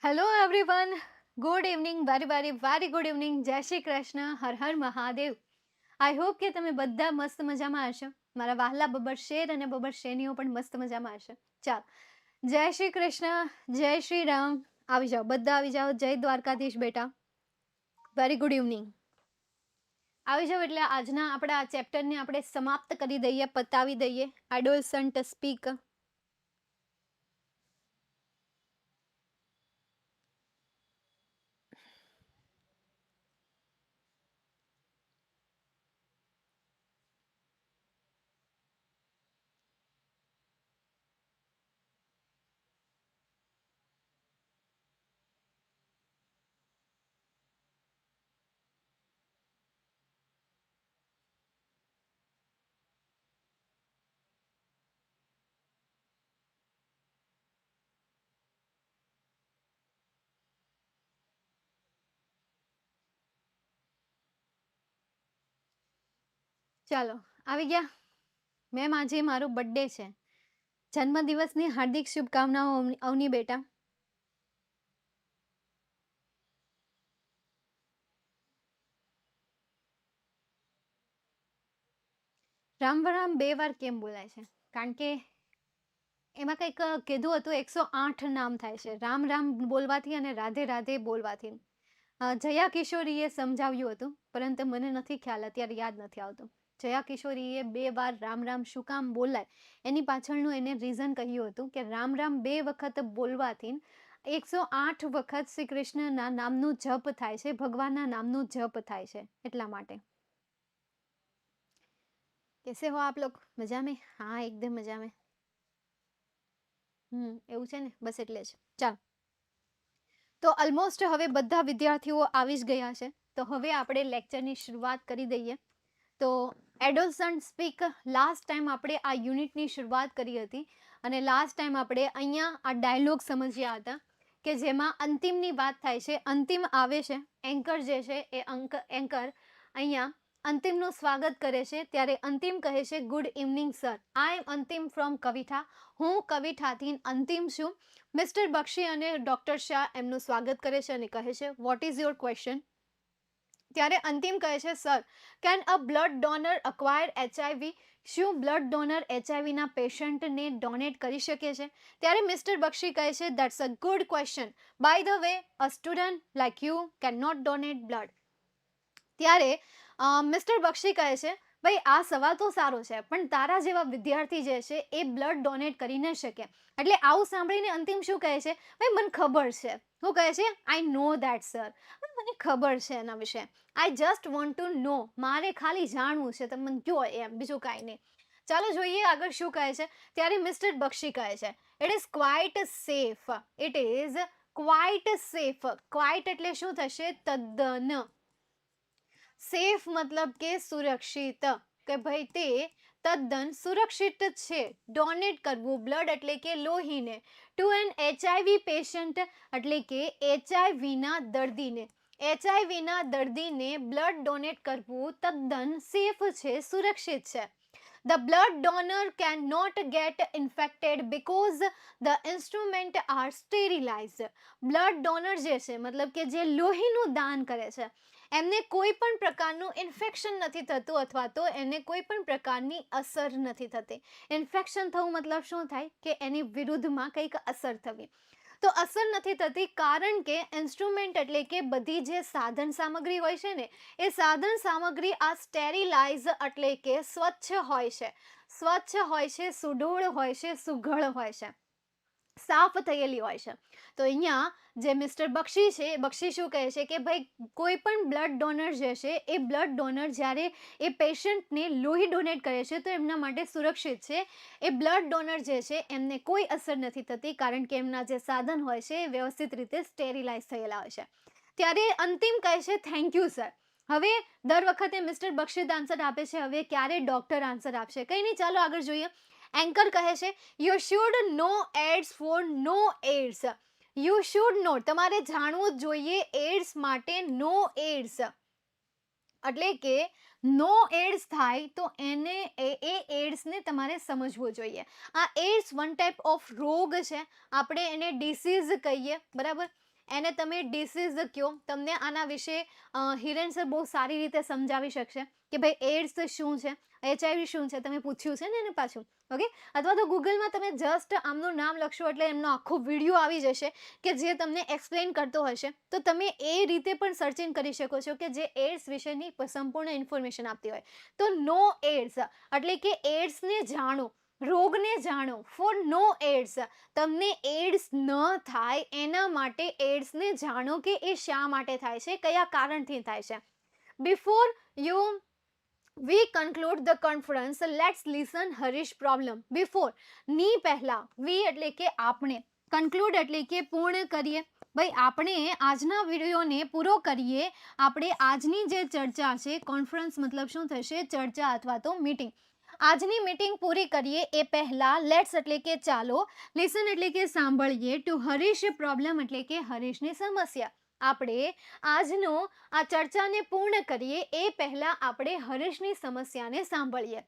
Hello everyone, good evening, very very very good evening. જય Shri Krishna, Har Har Mahadev. I hope કે તમે બધા મસ્ત મજામાં હશો. મારા વહાલા બબર શેર અને બબર શેનીઓ પણ મસ્ત મજામાં હશે. ચાલ, જય શ્રી કૃષ્ણ, જય શ્રી રામ. આવી જાઓ, બધા આવી જાઓ. જય દ્વારકાધીશ બેટા. Very good evening. આવી જાઓ એટલે આજના આપણા આ ચેપ્ટરને આપણે સમાપ્ત કરી દઈએ, પતાવી દઈએ. એડોલસન્ટ સ્પીક. ચાલો, આવી ગયા. મેમ, આજે મારો બર્થડે છે. જન્મદિવસની હાર્દિક શુભકામનાઓ અવની બેટા. રામ રામ બે વાર કેમ બોલાય છે? કારણ કે એમાં કંઈક કીધું હતું, 108 નામ થાય છે રામ રામ બોલવાથી અને રાધે રાધે બોલવાથી. જયા કિશોરીએ સમજાવ્યું હતું, પરંતુ મને નથી ખ્યાલ, અત્યારે યાદ નથી આવતું. જયા કિશોરીએ 2 વાર રામ રામ શું કામ બોલાય એની પાછળનું એને રીઝન કહ્યું હતું કે રામ રામ 2 વખત બોલવાથી 108 વખત શ્રી કૃષ્ણના નામનું જપ થાય છે, ભગવાનના નામનું જપ થાય છે, એટલા માટે. कैसे हो आप लोग? मजा में? हाँ, एकदम मजा में. એવું છે ને, બસ એટલે જ. ચાલ, તો ઓલમોસ્ટ હવે બધા વિદ્યાર્થીઓ આવી જ ગયા છે, તો હવે આપણે લેક્ચરની શરૂઆત કરી દઈએ. તો એડોલસન્ટ સ્પીક, લાસ્ટ ટાઈમ આપણે આ યુનિટની શરૂઆત કરી હતી અને લાસ્ટ ટાઈમ આપણે અહીંયા આ ડાયલોગ સમજ્યા હતા કે જેમાં અંતિમની વાત થાય છે. અંતિમ આવે છે, એન્કર જે છે એ એન્કર અહીંયા અંતિમનું સ્વાગત કરે છે. ત્યારે અંતિમ કહે છે, ગુડ ઇવનિંગ સર, આઈ એમ અંતિમ ફ્રોમ કવિઠા. હું કવિઠાથી અંતિમ છું. મિસ્ટર બક્ષી અને ડૉક્ટર શાહ એમનું સ્વાગત કરે છે અને કહે છે, વોટ ઇઝ યોર ક્વેશ્ચન? ત્યારે અંતિમ કહે છે, sir, can a blood donor acquire HIV? શું બ્લડ ડોનર HIV ના પેશન્ટને ડોનેટ કરી શકે છે? ત્યારે મિસ્ટર બક્ષી કહે છે, that's a good question. By the way, a student like you can not donate blood. ત્યારે મિસ્ટર બક્ષી કહે છે, ભાઈ આ સવાલ તો સારો છે, પણ તારા જેવા વિદ્યાર્થી જે છે એ બ્લડ ડોનેટ કરી ન શકે. એટલે આવું સાંભળીને અંતિમ શું કહે છે, ભાઈ મને ખબર છે. શું કહે છે? આઈ નો દેટ સર, મને ખબર છે એના વિશે. આઈ જસ્ટ વોન્ટ ટુ નો, મારે ખાલી જાણવું છે, તમે મને કહો એમ, બીજું કાંઈ નહીં. ચાલો જોઈએ આગળ શું કહે છે. ત્યારે મિસ્ટર બક્ષી કહે છે, it is quite safe. It is quite safe. Quite એટલે શું થશે? તદ્દન. સેફ મતલબ કે સુરક્ષિત, કે ભાઈ તે તદ્દન સુરક્ષિત છે ડોનેટ કરવું બ્લડ એટલે કે લોહીને ટુ એન HIV પેશન્ટ એટલે કે HIVના દર્દીને. HIVના દર્દીને બ્લડ ડોનેટ કરવું તદ્દન સેફ છે, સુરક્ષિત છે. The blood donor cannot get infected because the instrument are sterilized. Blood donor જે છે મતલબ કે જે લોહીનું દાન કરે છે એમને કોઈ પણ પ્રકારનું ઇન્ફેક્શન નથી થતું, અથવા તો એને કોઈ પણ પ્રકારની અસર નથી થતી. ઇન્ફેક્શન થવું મતલબ શું થાય કે એની વિરુદ્ધમાં કંઈક અસર થવી. તો અસર નથી થતી કારણ કે ઇન્સ્ટ્રુમેન્ટ એટલે કે બધી જે સાધન સામગ્રી હોય છે ને એ સાધન સામગ્રી આ સ્ટેરિલાઇઝ એટલે કે સ્વચ્છ હોય છે. સ્વચ્છ હોય છે, સુડોળ હોય છે, સુઘડ હોય છે, સાફ થયેલી હોય છે. તો અહીંયા જે મિસ્ટર બક્ષી છે, બક્ષી શું કહે છે કે ભાઈ કોઈ પણ બ્લડ ડોનર જે છે એ બ્લડ ડોનર જ્યારે એ પેશન્ટને લોહી ડોનેટ કરે છે તો એમના માટે સુરક્ષિત છે. એ બ્લડ ડોનર જે છે એમને કોઈ અસર નથી થતી કારણ કે એમના જે સાધન હોય છે એ વ્યવસ્થિત રીતે સ્ટેરિલાઇઝ થયેલા હોય છે. ત્યારે અંતિમ કહે છે, થેન્ક યુ સર. હવે દર વખતે મિસ્ટર બક્ષીદ આન્સર આપે છે, હવે ક્યારે ડૉક્ટર આન્સર આપશે? કંઈ નહીં, ચાલો આગળ જોઈએ. એન્કર કહે છે, you should know AIDS for no AIDS. You should know, તમારે જાણવું જ જોઈએ એડ્સ માટે નો એડ્સ. એટલે કે નો એડ્સ થાય તો એને એ એડ્સને તમારે સમજવું જોઈએ. આ એડ્સ વન ટાઈપ ઓફ રોગ છે, આપણે એને ડિસીઝ કહીએ, બરાબર. એને તમે ડિસીઝ કહો. તમને આના વિશે હિરેન સર બહુ સારી રીતે સમજાવી શકશે કે ભાઈ એડ્સ શું છે, HIV શું છે. તમે પૂછ્યું છે ને એને પાછું, ઓકે. અથવા તો ગૂગલમાં તમે જસ્ટ આમનું નામ લખશો એટલે એમનો આખો વિડીયો આવી જશે કે જે તમને એક્સપ્લેન કરતો હશે. તો તમે એ રીતે પણ સર્ચિંગ કરી શકો છો કે જે એડ્સ વિશેની સંપૂર્ણ ઇન્ફોર્મેશન આપતી હોય. તો નો એડ્સ એટલે કે એડ્સને જાણો, રોગને જાણો. ફોર નો એડ્સ, તમને એડ્સ ન થાય એના માટે એડ્સને જાણો કે એ શા માટે થાય છે, કયા કારણથી થાય છે. Before you we conclude the conference, let's listen Harish problem. Before, ની પહેલા, વી એટલે કે આપણે, કન્ક્લુડ એટલે કે પૂર્ણ કરીએ. ભાઈ આપણે આજના વિડીયોને પૂરો કરીએ. આપણે આજની જે ચર્ચા છે, કોન્ફરન્સ મતલબ શું થશે, ચર્ચા અથવા તો મીટિંગ. આજની મીટિંગ પૂરી કરીએ એ પહેલા લેટ્સ એટલે કે ચાલો, લિસન એટલે કે સાંભળીએ, ટુ હરીશ પ્રોબ્લેમ એટલે કે હરીશની સમસ્યા. આપણે આજનો આ ચર્ચાને પૂર્ણ કરીએ એ પહેલા આપણે હરીશની સમસ્યાને સાંભળીએ.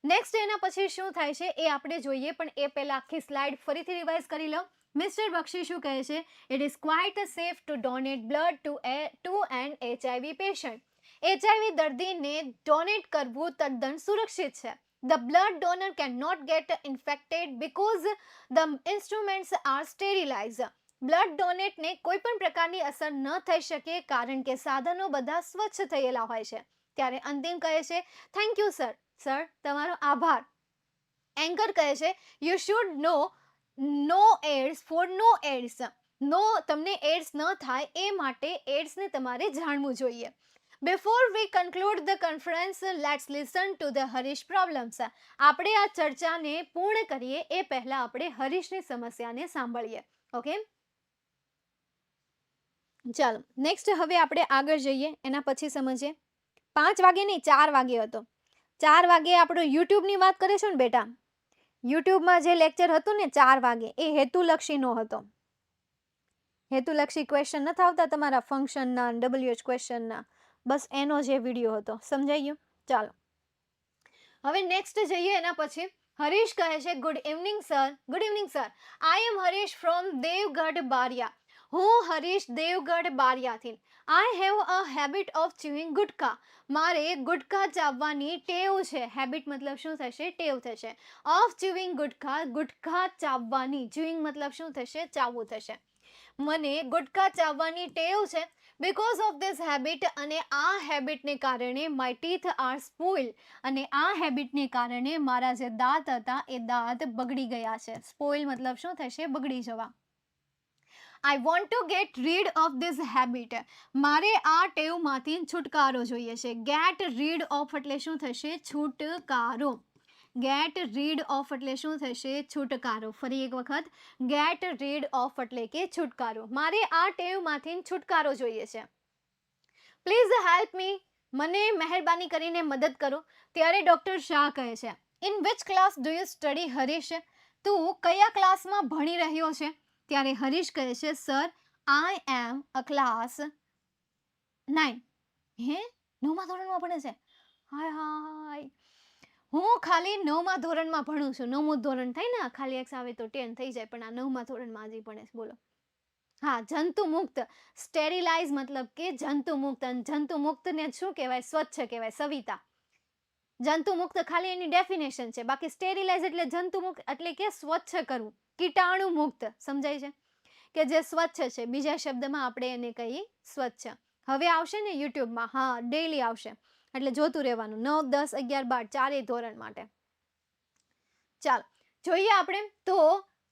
નેક્સ્ટ એના પછી શું થાય છે એ આપણે જોઈએ, પણ એ પહેલા આખી સ્લાઇડ ફરીથી રિવાઇઝ કરી લો. મિસ્ટર બક્ષી શું કહે છે, it is quite safe to donate blood to an HIV patient. HIV દર્દીને ડોનેટ કરવું તદ્દન સુરક્ષિત છે. The blood donor cannot get infected because the instruments are sterilized. Blood ડોનેટને કોઈ પણ પ્રકારની અસર ન થઈ શકે કારણ કે સાધનો બધા સ્વચ્છ થયેલા હોય છે. ત્યારે અંતિમ કહે છે, થેન્ક યુ સર. સર, તમારો આભાર. એન્કર કહે છે, you should know AIDS for no AIDS. No, તમને એડ્સ ન થાય એ માટે એડ્સને તમારે જાણવું જોઈએ. Before we conclude the conference, let's listen to the Harish problems. આપણે આ ચર્ચાને પૂર્ણ કરીએ એ પહેલા આપણે હરીશની સમસ્યાને સાંભળીએ. ઓકે, ચાલો નેક્સ્ટ હવે આપણે આગળ જઈએ. એના પછી સમજીએ. 5 વાગે નહીં, 4 વાગે હતો. 4 વાગે આપણે યુટ્યુબની વાત કરીશું ને બેટા. યુટ્યુબમાં જે લેક્ચર હતું ને 4 વાગે, એ હેતુલક્ષી નો હતો. હેતુલક્ષી ક્વેશ્ચન નથી આવતા તમારા ફંક્શનના, WH ક્વેશ્ચનના, બસ એનો જે વિડીયો હતો. સમજાઈ ગયું? ચાલો હવે નેક્સ્ટ જઈએ. એના પછી હરીશ કહે છે, good evening sir. Good evening sir. I am Harish from Devgadh Baria. હું હરીશ દેવગઢ બારિયાથી. I have a habit of chewing gutka. મારે ગુટકા ચાવવાની ટેવ છે. હેબિટ મતલબ શું થશે, ટેવ થશે. ઓફ ચ્યુઇંગ ગુટકા, ગુટકા ચાવવાની. ચ્યુઇંગ મતલબ શું થશે, ચાવવું થશે. મને ગુટકા ચાવવાની ટેવ છે. બીકોઝ ઓફ ધીસ હેબિટ, અને આ હેબિટને કારણે માય ટીથ આર સ્પોઇલ. અને આ હેબિટને કારણે મારા જે દાંત હતા એ દાંત બગડી ગયા છે. સ્પોઇલ મતલબ શું થશે, બગડી જવા. આઈ want to get rid of this habit. મારે આ ટેવમાંથી છુટકારો જોઈએ છે. ગેટ રીડ ઓફ એટલે શું થશે, છુટકારો. ગેટ રીડ ઓફ એટલે શું થશે, છુટકારો. ફરી એક વખત, ગેટ રીડ ઓફ એટલે કે છુટકારો. મારે આ ટેવમાંથી છુટકારો જોઈએ છે. પ્લીઝ હેલ્પ મી. મને મહેરબાની કરીને મદદ કરો. ત્યારે ડૉક્ટર શાહ કહે છે, in which class do you study Harish. તું કયા ક્લાસમાં ભણી રહ્યો છે. ત્યારે હરીશ કહે છે, sir I am a class 9. હે, 9મા ધોરણમાં ભણે છે? હાય હાય, હું ખાલી 9મા ધોરણમાં ભણું છું. 9મું ધોરણ થાય ને, ખાલી એક્સ આવે તો 10 થઈ જાય, પણ આ 9મા ધોરણમાં હજી ભણે છે. બોલો. હા, જંતુ મુક્ત. સ્ટેરિલાઇઝ મતલબ કે જંતુ મુક્ત. અને જંતુ મુક્તને શું કહેવાય, સ્વચ્છ કહેવાય. સવિતા, જંતુ મુક્ત ખાલી એની ડેફિનેશન છે. બાકી સ્ટેરિલાઇઝ એટલે જંતુ મુક્ત એટલે કે સ્વચ્છ કરવું, કીટાણુ મુક્ત. સમજાય છે કે જે સ્વચ્છ છે. બીજા શબ્દમાં આપણે એને કહીએ સ્વચ્છ. હવે આવશે ને યુટ્યુબમાં, હા ડેઈલી આવશે, એટલે જોતું રહેવાનું. 9, 10, 11, 12 ચારેય ધોરણ માટે. ચાલો જોઈએ આપણે. તો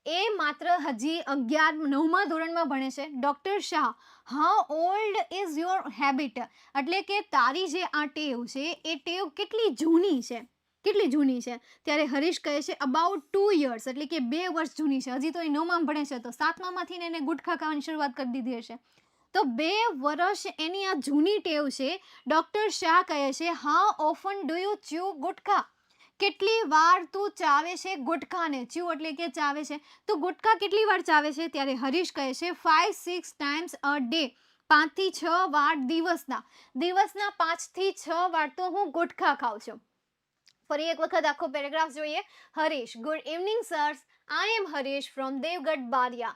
એ માત્ર હજી 9મા ધોરણમાં ભણે છે. Doctor Shah, how old is your habit. એટલે કે તારી જે આ ટેવ છે એ ટેવ કેટલી જૂની છે, કેટલી જૂની છે. ત્યારે હરીશ કહે છે, અબાઉટ 2 years, એટલે કે 2 વર્ષ જૂની છે. હજી તો એ 9માં ભણે છે, તો 7મામાંથી એને ગુટખા ખાવાની શરૂઆત કરી દીધી હશે. તો 2 વર્ષ એની આ જૂની ટેવ છે. ડૉક્ટર શાહ કહે છે, how often do you chew gutkha. કેટલી વાર તું ચાવે છે ગુટખાને. ચ્યુ એટલે કે ચાવે છે. તો ગુટખા કેટલી વાર ચાવે છે. ત્યારે હરીશ કહે છે, 5-6 times a day. 5 થી 6 વાર દિવસના. દિવસના 5 થી 6 વાર તો હું ગુટખા ખાઉં છું. ફરી એક વખત આખો પેરેગ્રાફ જોઈએ. Harish, good evening sirs. I am Harish from Devgadh Baria.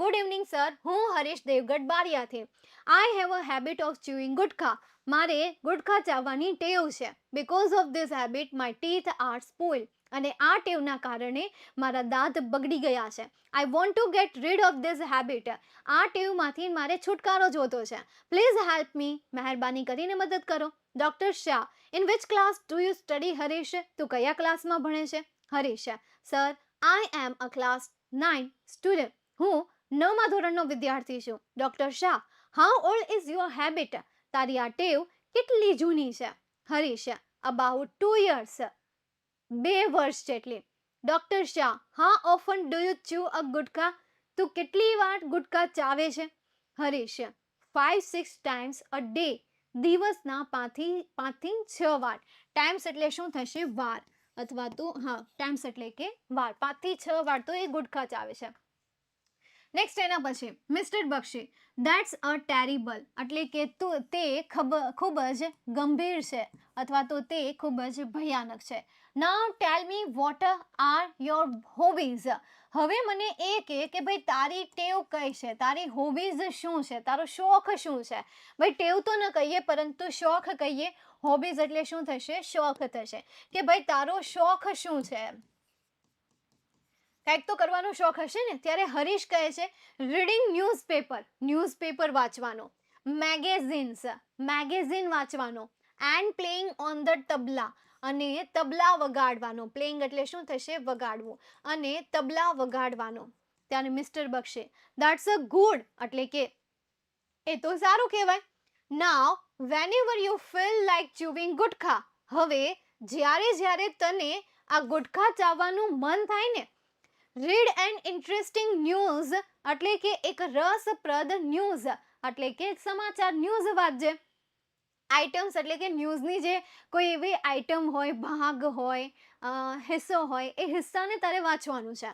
Good evening sir, હું હરીશ દેવગઢ બારિયાથી. I have a habit of chewing gutkha. મારે ગુટખા ચાવવાની ટેવ છે. Because of this habit my teeth are spoil. અને આ ટેવના કારણે મારા દાંત બગડી ગયા છે. I want to get rid of this habit. આ ટેવમાંથી મારે છુટકારો જોતો છે. Please help me. મહેરબાની કરીને મદદ કરો. Doctor Shah, in which class do you study Harish? તું કયા ક્લાસમાં ભણે છે? Harish, sir I am a class 9 student. હું 9મા ધોરણનો વિદ્યાર્થી છું. Doctor Shah, how old is your habit? તારી આ ટેવ કેટલી જૂની છે? Harish, about 2 years. 2 વર્ષ જેટલી. Doctor Shah, how often do you chew a gutkha? તું કેટલી વાર ગુટખા ચાવે છે? Harish, 5-6 times a day. દિવસના 5 થી 6 વાર. ટાઈમ્સ એટલે શું થશે? વાર. અથવા તો ટાઈમ્સ એટલે કે વાર. 5 થી 6 વાર તો એ ગુટખા ચાવે છે. નેક્સ્ટ એના પછી mister Bakshi, that's a terrible. એટલે કે તે ખૂબ જ ગંભીર છે અથવા તો તે ખૂબ જ ભયાનક છે. Now tell me what are your hobbies. હવે મને એ કે ભાઈ તારી ટેવ કઈ છે, તારી હોબીઝ શું છે, તારો શોખ શું છે? ભાઈ ટેવ તો ન કહીએ પરંતુ શોખ કહીએ. હોબીઝ એટલે શું થશે? શોખ થશે. કે ભાઈ તારો શોખ શું છે? કંઈક તો કરવાનો શોખ હશે ને. ત્યારે હરીશ કહે છે રીડિંગ ન્યૂઝપેપર. ન્યૂઝપેપર વાંચવાનો. મેગેઝિન વાંચવાનો. And playing on the tabla. અને તબલા વગાડવાનો. પ્લેઇંગ એટલે શું થશે? વગાડવું. અને તબલા વગાડવાનો. ત્યારે mister Bakshi, that's a good. એટલે કે એ તો સારું કહેવાય. Now whenever you feel like chewing gutkha. હવે જ્યારે તને આ ગુટખા ચાવવાનું મન થાય ને, રીડ એન ઇન્ટરેસ્ટિંગ ન્યૂઝ. એટલે કે એક રસપ્રદ ન્યૂઝ. એટલે કે સમાચાર ન્યૂઝ વાંચજે. આઇટમ્સ એટલે કે ન્યૂઝની જે કોઈ એવી આઇટમ હોય, ભાગ હોય, હિસ્સો હોય, એ હિસ્સાને તારે વાંચવાનું છે.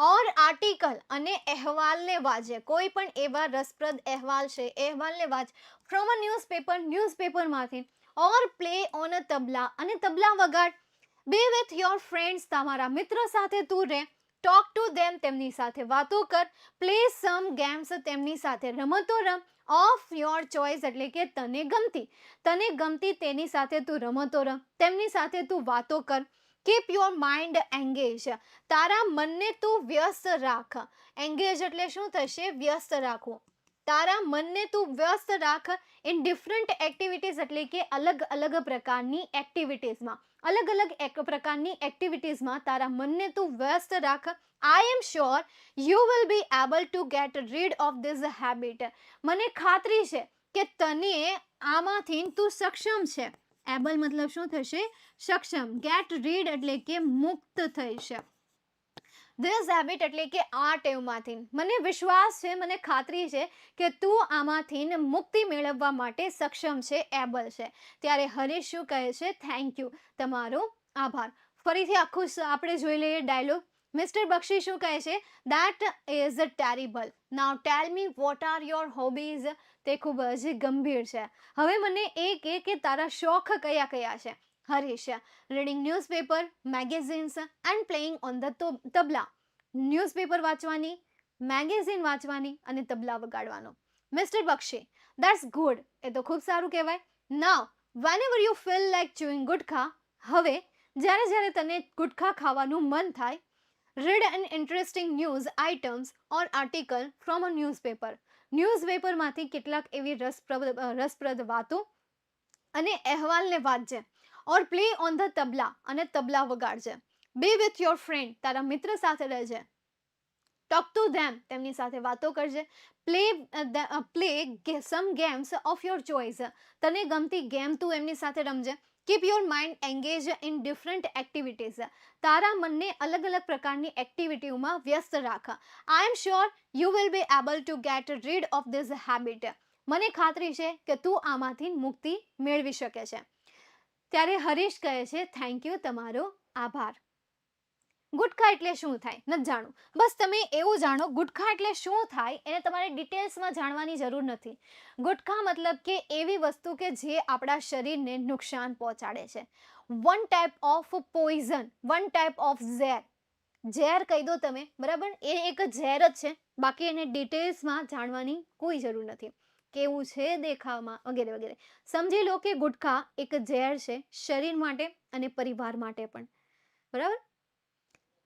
ઓર આર્ટિકલ અને અહેવાલને વાંચે. કોઈ પણ એવા રસપ્રદ અહેવાલ છે, અહેવાલને વાંચ. ફ્રોમ અ ન્યૂઝપેપરમાંથી. Or play on a tabla. અને તબલા વગાડ. Be with your friends. તમારા મિત્રો સાથે તું રહે. Talk to them. તેમની સાથે વાતો કર. Play some games. તેમની સાથે રમતો રમ. Of your choice. એટલે કે તને ગમતી તેની સાથે તું રમતો રમ. તેમની સાથે તું વાતો કર. Keep your mind engage. તારા મનને તું વ્યસ્ત રાખ. એંગેજ એટલે શું થશે? વ્યસ્ત રાખવું. તારા મનને તું વ્યસ્ત રાખ ઇન ડિફરન્ટ એક્ટિવિટીઝ. એટલે કે અલગ અલગ પ્રકારની એક્ટિવિટીઝમાં તારા મનને તું વ્યસ્ત રાખ. I am sure you will be able to get rid of this habit. મને ખાતરી છે કે તને આમાંથી તું સક્ષમ છે. એબલ મતલબ શું થશે? સક્ષમ. ગેટ રીડ એટલે કે મુક્ત થઈશ. ધીસ હેબિટ એટલે કે આ ટેવમાંથી મને વિશ્વાસ છે, મને ખાતરી છે કે તું આમાંથી મુક્તિ મેળવવા માટે સક્ષમ છે, એબલ છે. ત્યારે હરીશ શું કહે છે? Thank you. તમારો આભાર. ફરીથી આખું આપણે જોઈ લઈએ ડાયલોગ. મિસ્ટર બક્ષી શું કહે છે? That is terrible. Now tell me what are your hobbies. તે ખૂબ જ ગંભીર છે. હવે મને એ કે તારા શોખ કયા કયા છે? Harish, reading newspaper, magazines and playing on the tabla. Newspaper વાંચવાની, મેગેઝિન વાંચવાની અને તબલા વગાડવાનો. Mister Bakshi, that's good. એ તો ખૂબ સારું કહેવાય. Now whenever you feel like chewing gutkha. હવે જ્યારે તને ગુટખા ખાવાનું મન થાય, read an interesting news items or article from a newspaper. ન્યૂઝપેપરમાંથી કેટલાક એવી રસપ્રદ વાતો અને અહેવાલને વાંચજે. Or play on the tabla. અને તબલા વગાડજે. બી વિથ યોર ફ્રેન્ડ. તારા મિત્ર સાથે રહેજે. Talk to them. તેમની સાથે વાતો કરજે. Play some games of your choice. તને ગમતી ગેમ તું એમની સાથે રમજે. Keep your mind engage in different activities. તારા મનને અલગ અલગ પ્રકારની એક્ટિવિટીઓમાં વ્યસ્ત રાખ. I am sure you will be able to get rid of this habit. મને ખાતરી છે કે તું આમાંથી મુક્તિ મેળવી શકે છે. ત્યારે હરીશ કહે છે થેન્ક યુ. તમારો આભાર. ગુટખા એટલે શું થાય નથી જાણવું. બસ તમે એવું જાણો ગુટખા એટલે શું થાય એને તમારે ડિટેલ્સમાં જાણવાની જરૂર નથી. ગુટખા મતલબ કે એવી વસ્તુ કે જે આપણા શરીરને નુકસાન પહોંચાડે છે. One type of poison, one type of ઝેર. ઝેર કહી દો તમે, બરાબર, એ એક ઝેર જ છે, બાકી એને ડિટેલ્સમાં જાણવાની કોઈ જરૂર નથી, કેવું છે દેખાવમાં વગેરે વગેરે. સમજી લો કે ગુટખા એક ઝેર છે શરીર માટે અને પરિવાર માટે પણ, બરાબર.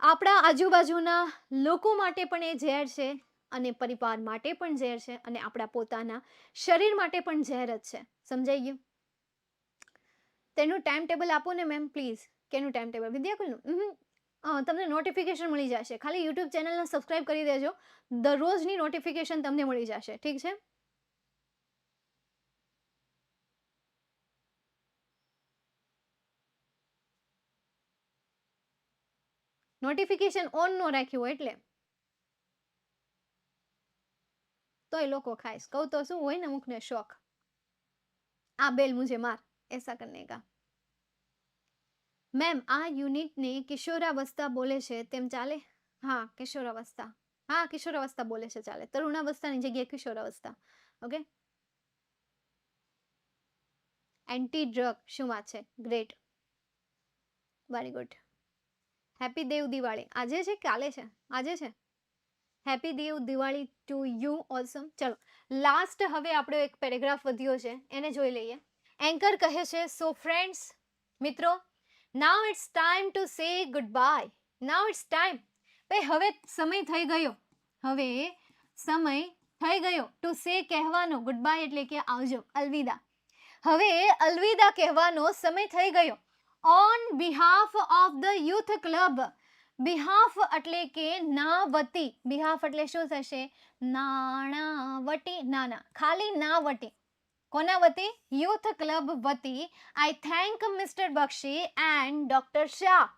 આપણા આજુબાજુના લોકો માટે પણ એ ઝેર છે અને પરિવાર માટે પણ ઝેર છે અને આપણા પોતાના શરીર માટે પણ ઝેર જ છે. સમજાઈ ગયું? તેનું ટાઈમ ટેબલ આપો ને મેમ પ્લીઝ. કેનું ટાઈમ ટેબલ? વિદ્યાકુલનું? તમને નોટિફિકેશન મળી જશે. ખાલી યુટ્યુબ ચેનલને સબસ્ક્રાઇબ કરી દેજો. દરરોજની નોટિફિકેશન તમને મળી જશે. ઠીક છે? નોટિફિકેશન ઓન નો રાખ્યું હોય એટલે તો એ લોકો ખાઈશ. કહું તો શું હોય ને અમુકને શોખ. આ બેલ મુझे मार ऐसा करने का. મેમ આ યુનિટને કિશોરાવસ્થા બોલે છે તેમ ચાલે? હા, કિશોરાવસ્થા. હા, કિશોરાવસ્થા બોલે છે ચાલે. તરુણાવસ્થાની જગ્યાએ કિશોરાવસ્થા. ઓકે. એન્ટી ડ્રગ શું વાત છે? Great, very good. Happy Dev Diwali. આજે છે કાલે છે? આજે છે. Happy Dev Diwali to you also. ચલો લાસ્ટ હવે આપણો એક પેરેગ્રાફ વધ્યો છે એને જોઈ લઈએ. એન્કર કહે છે, સો ફ્રેન્ડ્સ, મિત્રો, now it's time to say goodbye. Now it's time. ભાઈ હવે સમય થઈ ગયો. હવે સમય થઈ ગયો ટુ સે કહેવાનો. ગુડ બાય એટલે કે આવજો, અલવિદા. હવે અલવિદા કહેવાનો સમય થઈ ગયો. On behalf of the youth club. Behalf એટલે કે ના વતી. બિહાફ એટલે શું થશે? નાણાવટી. ના ના, ખાલી ના વટી. કોના વતી? યુથ ક્લબ વતી. આઈ thank mister Bakshi and doctor Shah.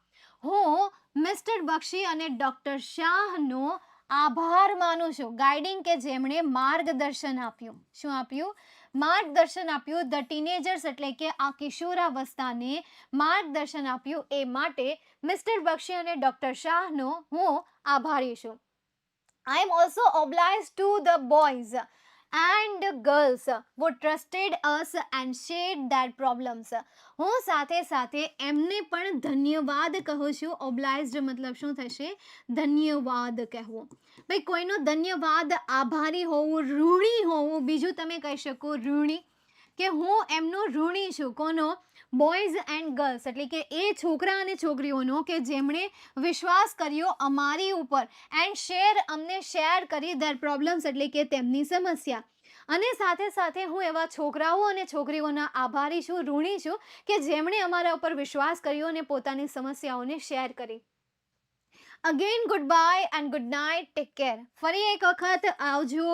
હું મિસ્ટર બક્ષી અને ડોક્ટર શાહનો આભાર માનું છું. ગાઈડિંગ કે જેમણે માર્ગદર્શન આપ્યું. શું આપ્યું? માર્ગદર્શન આપ્યું. ધ ટીનેજર્સ એટલે કે આ કિશોરાવસ્થાને માર્ગદર્શન આપ્યું એ માટે મિસ્ટર બક્ષી અને ડોક્ટર શાહનો હું આભારી છું. I am also obliged to the boys and girls who trusted us and shared their problems. હું સાથે સાથે એમને પણ ધન્યવાદ કહું છું. obliged મતલબ શું થશે? ધન્યવાદ કહેવું. ભાઈ કોઈનો ધન્યવાદ, આભારી હોવું, ઋણી હોવું. બીજું તમે કહી શકો ઋણી, કે હું એમનો ઋણી છું. કોનો? બોયઝ એન્ડ ગર્લ્સ એટલે કે એ છોકરા અને છોકરીઓનો કે જેમણે વિશ્વાસ કર્યો અમારી ઉપર, એન્ડ શેર અમને શેર કરી ધેર પ્રોબ્લેમ્સ એટલે કે તેમની સમસ્યા. અને સાથે સાથે હું એવા છોકરાઓ અને છોકરીઓના આભારી છું, ઋણી છું, કે જેમણે અમારા ઉપર વિશ્વાસ કર્યો અને પોતાની સમસ્યાઓને શેર કરી. Again good bye and good night, take care. ફરી એક વખત આવજો,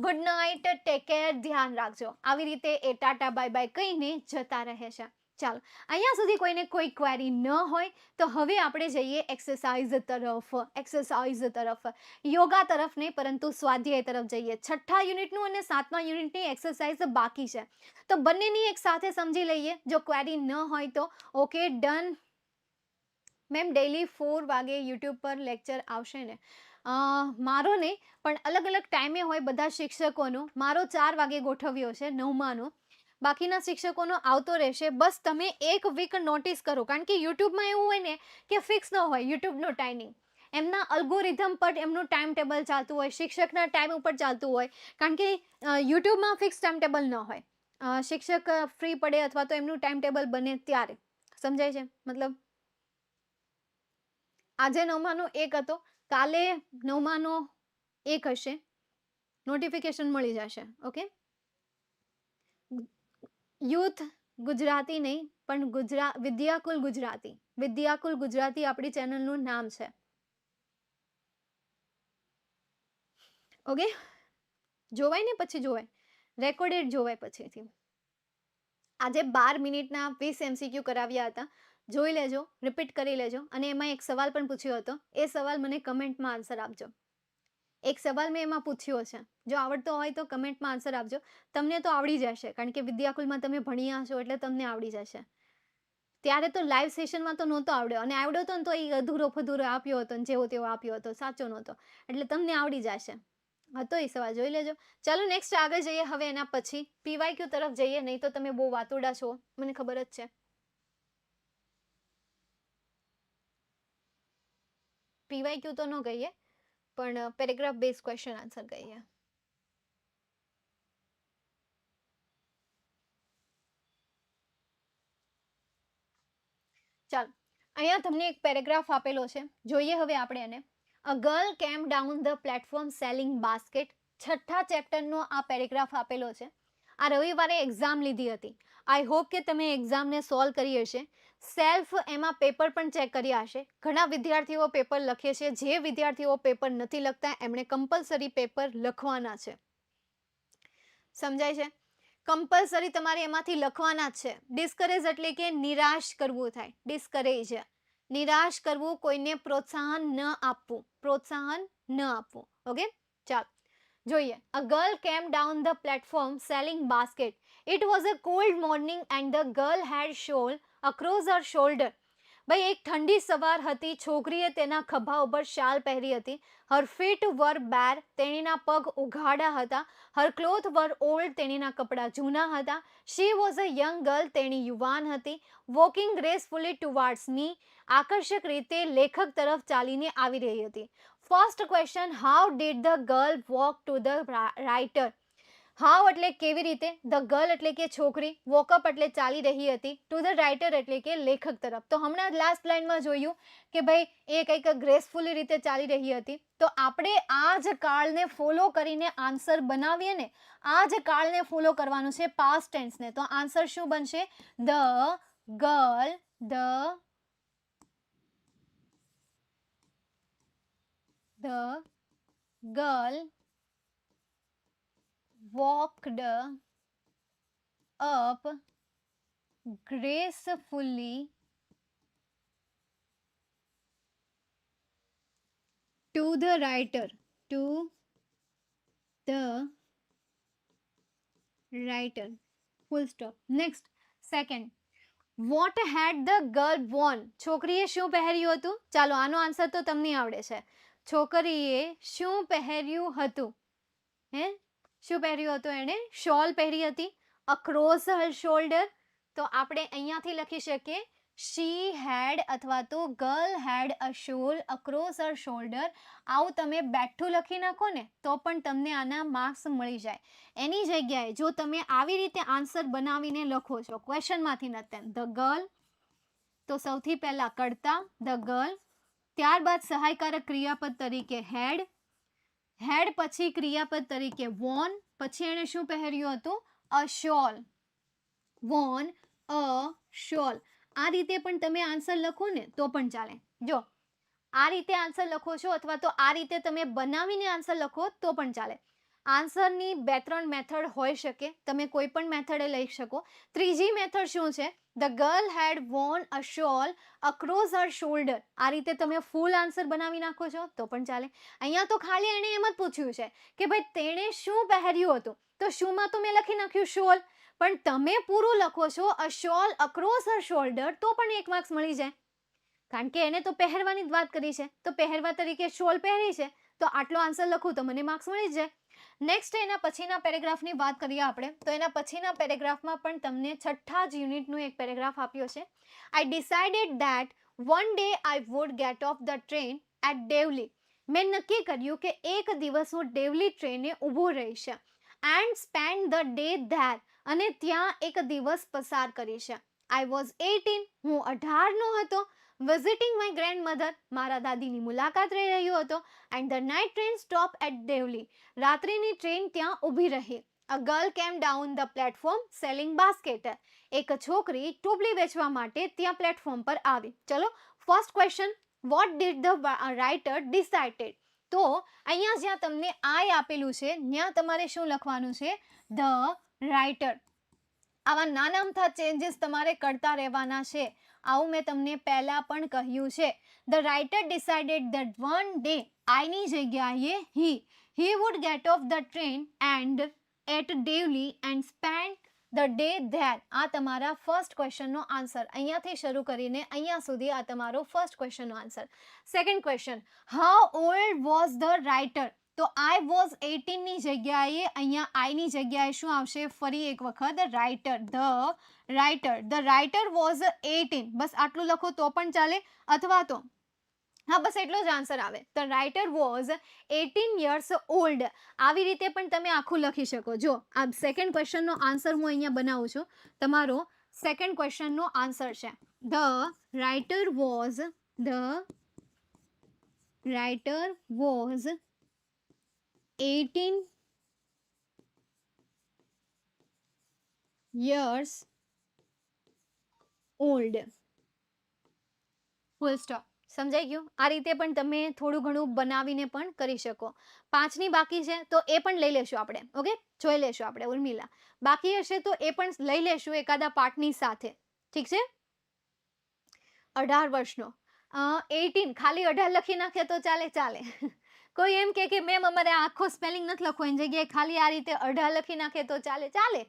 ગુડ નાઇટ, ટેક કેર, ધ્યાન રાખજો. આવી રીતે એ ટાટા બાય બાય કહીને જતા રહે છે. ચાલો, અહીંયા સુધી કોઈને કોઈ ક્વેરી ન હોય તો હવે આપણે જઈએ એક્સરસાઇઝ તરફ. એક્સરસાઇઝ તરફ, યોગા તરફ નહીં પરંતુ સ્વાધ્યાય તરફ જઈએ. 6થા યુનિટનું અને 7મા યુનિટની એક્સરસાઇઝ બાકી છે, તો બંનેની એક સાથે સમજી લઈએ. જો ક્વેરી ન હોય તો ઓકે, ડન. મેમ ડેઈલી 4 વાગે યુટ્યુબ પર લેક્ચર આવશે ને? મારો નહીં, પણ અલગ અલગ ટાઈમે હોય બધા શિક્ષકોનો. મારો 4 વાગે ગોઠવ્યો છે, 9માનો. બાકીના શિક્ષકોનો આવતો રહેશે. બસ તમે એક વીક નોટિસ કરો, કારણ કે યુટ્યુબમાં એવું હોય ને કે ફિક્સ ન હોય યુટ્યુબનો ટાઈમિંગ. એમના અલ્ગોરિધમ પર એમનું ટાઈમ ટેબલ ચાલતું હોય, શિક્ષકના ટાઈમ ઉપર ચાલતું હોય. કારણ કે યુટ્યુબમાં ફિક્સ ટાઈમ ટેબલ ન હોય. શિક્ષક ફ્રી પડે અથવા તો એમનું ટાઈમ ટેબલ બને ત્યારે. સમજાય છે? મતલબ આજે 9માનો 1 હતો, કાલે 9માનો 1 હશે. નોટિફિકેશન મળી જશે. ઓકે. યુથ ગુજરાતી નહીં પણ વિદ્યાકુલ ગુજરાતી. વિદ્યાકુલ ગુજરાતી આપણી ચેનલનું નામ છે. ઓકે, જોવાય ને પછી જોવાય, રેકોર્ડેડ જોવાય પછીથી. આજે 12 મિનિટના 20 MCQ કરાવ્યા હતા. જોઈ લેજો, રિપીટ કરી લેજો. અને એમાં એક સવાલ પણ પૂછ્યો હતો. એ સવાલ મને કમેન્ટમાં આન્સર આપજો. એક સવાલ મેં એમાં પૂછ્યો છે, જો આવડતો હોય તો કમેન્ટમાં આન્સર આપજો. તમને તો આવડી જશે, કારણ કે વિદ્યાકુલમાં તમે ભણ્યા છો એટલે તમને આવડી જશે. ત્યારે તો લાઈવ સેશનમાં તો નહોતો આવડ્યો, અને આવડ્યો હતો ને તો એ અધૂરો ફધૂરો આપ્યો હતો, જેવો તેવો આપ્યો હતો, સાચો નહોતો. એટલે તમને આવડી જશે. હતો એ સવાલ, જોઈ લેજો. ચાલો નેક્સ્ટ આગળ જઈએ. હવે એના પછી PYQ તરફ જઈએ, નહીં તો તમે બહુ વાતુડા છો, મને ખબર જ છે. પીવાયક્યુ તો ન કહીએ પણ પેરેગ્રાફ બેઝ ક્વેશ્ચન આન્સર કહીએ. ચાલો, અહીંયા તમને એક પેરેગ્રાફ આપેલો છે, જોઈએ હવે આપણે એને. અ girl came down the platform selling basket. છઠ્ઠા ચેપ્ટરનો આ પેરેગ્રાફ આપેલો છે. આ રવિવારે એક્ઝામ લીધી હતી. આઈ હોપ કે તમે એક્ઝામને સોલ્વ કરી હશે. સેલ્ફ એમાં પેપર પણ ચેક કર્યા હશે. ઘણા વિદ્યાર્થીઓ પેપર લખે છે. જે વિદ્યાર્થીઓ પેપર નથી લખતા એમણે કમ્પલસરી પેપર લખવાના છે. સમજાય છે? કમ્પલસરી તમારે એમાંથી લખવાના જ છે. ડિસ્કરેજ એટલે કે નિરાશ કરવું થાય. ડિસ્કરેજ, નિરાશ કરવું, કોઈને પ્રોત્સાહન ન આપવું, પ્રોત્સાહન ન આપવું. ઓકે, ચાલો જોઈએ. A girl came down the platform selling basket. It was a cold morning and the girl had shawl across her shoulder. ભાઈ એક ઠંડી સવાર હતી. છોકરીએ તેના ખભા ઉપર શાલ પહેરી હતી. Her feet were bare. તેણીના પગ ઉઘાડા હતા. Her cloth were old. તેણીના કપડાં જૂના હતા. She was a young girl. તેણી યુવાન હતી. Walking gracefully towards me. આકર્ષક રીતે લેખક તરફ ચાલીને આવી રહી હતી. First question, how did the girl walk to the writer. How એટલે કેવી રીતે, ધ ગર્લ એટલે કે છોકરી, વોકઅપ એટલે ચાલી રહી હતી, ટુ ધ રાઇટર એટલે કે લેખક તરફ. તો હમણાં જ લાસ્ટ લાઇનમાં જોયું કે ભાઈ એ કંઈક ગ્રેસફુલી રીતે ચાલી રહી હતી. તો આપણે આ જ કાળને ફોલો કરીને આન્સર બનાવીએ ને, આ જ કાળને ફોલો કરવાનું છે, પાસ્ટ ટેન્સને. તો આન્સર શું બનશે? The girl walked up gracefully to the writer. Full stop. Next, second. What had the girl worn? છોકરીએ શું પહેર્યું હતું? ચાલો આનો આન્સર તો તમને આવડે છે. છોકરીએ શું પહેર્યું હતું? હે, શું પહેર્યું હતું? એણે શોલ પહેરી હતી. Across her shoulder. તો આપણે અહીંયાથી લખી શકીએ શી હેડ અથવા તો ગર્લ હેડ અ શોલ અક્રોસ હર શોલ્ડર. આવું તમે બેઠું લખી નાખો ને તો પણ તમને આના માર્ક્સ મળી જાય. એની જગ્યાએ જો તમે આવી રીતે આન્સર બનાવીને લખો છો, ક્વેશ્ચનમાંથી નથી, ધ ગર્લ, તો સૌથી પહેલા કર્તા ધ ગર્લ, ત્યારબાદ સહાયકારક ક્રિયાપદ તરીકે હેડ, હેડ પછી ક્રિયાપદ તરીકે વોન, પછી એણે શું પહેર્યું હતું? અ શોલ. વોન અ શોલ. આ રીતે પણ તમે આન્સર લખો ને તો પણ ચાલે. જો આ રીતે આન્સર લખો છો અથવા તો આ રીતે તમે બનાવીને આન્સર લખો તો પણ ચાલે. આન્સરની 2-3 મેથડ હોઈ શકે, તમે કોઈ પણ મેથડે લઈ શકો. ત્રીજી મેથડ શું છે? The girl had worn a shawl across her shoulder. આ રીતે તમે ફૂલ આન્સર બનાવી નાખો છો તો પણ ચાલે. અહીંયા તો ખાલી એણે એમ જ પૂછ્યું છે કે ભાઈ તેણે શું પહેર્યું હતું, તો શુંમાં તો મેં લખી નાખ્યું શોલ, પણ તમે પૂરું લખો છો અ શોલ અક્રોસ હર શોલ્ડર તો પણ 1 માર્ક્સ મળી જાય, કારણ કે એને તો પહેરવાની જ વાત કરી છે. તો પહેરવા તરીકે શોલ પહેરી છે તો આટલો આન્સર લખું તો મને માર્ક્સ મળી જાય. નેક્સ્ટ એના પછીના પેરેગ્રાફની વાત કરીએ આપણે, તો એના પછીના પેરેગ્રાફમાં પણ તમને છઠ્ઠા જ યુનિટનું એક પેરેગ્રાફ આપ્યો છે. I decided that one day I would get off the train at Deoli. મેં નક્કી કર્યું કે એક દિવસ હું ડેવલી ટ્રેને ઊભું રહીશ. And spend the day there. અને ત્યાં એક દિવસ પસાર કરીશ. I was 18. હું 18નો હતો. Visiting my grandmother. મારા દાદીની મુલાકાત લઈ રહ્યો હતો. And the night train stop at Deoli. રાત્રિની ટ્રેન ત્યાં ઊભી રહી. A girl came down the platform selling basket. એક છોકરી ટોપલી વેચવા માટે ત્યાં પ્લેટફોર્મ પર આવી. ચલો, first question, what did the writer decided. તો અહીંયા જ્યાં તમને આઈ આપેલું છે ત્યાં તમારે શું લખવાનું છે? The writer. આવા નાના અમથા ચેન્જીસ તમારે કરતા રહેવાના છે. આવું મેં તમને પહેલા પણ કહ્યું છે. The writer decided that one day, આઈની જગ્યાએ he would get off the train and at Deoli and spend the day there. આ તમારા ફર્સ્ટ ક્વેશ્ચનનો આન્સર. અહીંયાથી શરૂ કરીને અહીંયા સુધી આ તમારો ફર્સ્ટ ક્વેશ્ચનનો answer. Second question, how old was the writer. તો આઈ વોઝ 18ની જગ્યાએ અહીંયા આઈની જગ્યાએ શું આવશે? ફરી એક વખત રાઇટર. The writer was 18. બસ આટલું લખો તો પણ ચાલે, અથવા તો હા, બસ એટલો જ આન્સર આવે. The writer was 18 years old. આવી રીતે પણ તમે આખું લખી શકો. જો આ સેકન્ડ ક્વેશ્ચનનો આન્સર હું અહીંયા બનાવું છું. તમારો સેકન્ડ ક્વેશ્ચનનો આન્સર છે the writer was 18 years old. Full stop. સમજાઈ ગયું? આ રીતે પણ તમે થોડું ઘણું બનાવીને પણ કરી શકો. 5ની બાકી છે તો એ પણ લઈ લેશું આપણે. ઓકે, જોઈ લેશું આપણે. ઉર્મિલા બાકી હશે તો એ પણ લઈ લેશું એકાદા પાર્ટની સાથે. ઠીક છે? 18 વર્ષનો 18 ખાલી 18 લખી નાખે તો ચાલે. કોઈ એમ કે મેમ અમારે આખો સ્પેલિંગ નથી લખવો, એની જગ્યાએ ખાલી આ રીતે 18 લખી નાખે તો ચાલે.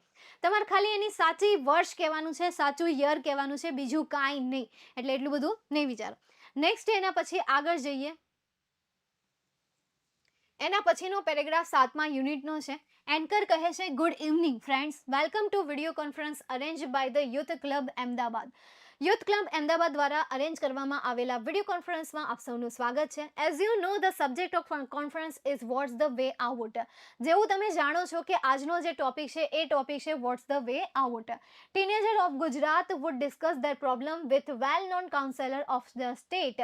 તમારે ખાલી એની સાચી વર્ષ કહેવાનું છે, સાચું યર કહેવાનું છે, બીજું કાંઈ નહીં. એટલે એટલું બધું નહીં વિચારો. નેક્સ્ટ એના પછી આગળ જઈએ. એના પછીનો પેરેગ્રાફ 7મા યુનિટનો છે. એન્કર કહે છે good evening friends, welcome to video conference arrange by the youth club Ahmedabad. Youth club Ahmedabad દ્વારા અરેન્જ કરવામાં આવેલા વિડીયો કોન્ફરન્સમાં આપ સૌનું સ્વાગત છે. As you know the subject of conference is what's the way out. જેવું તમે જાણો છો કે આજનો જે ટોપિક છે એ ટોપિક છે what's the way out. Teenager of Gujarat would discuss their problem with well known counsellor of the state.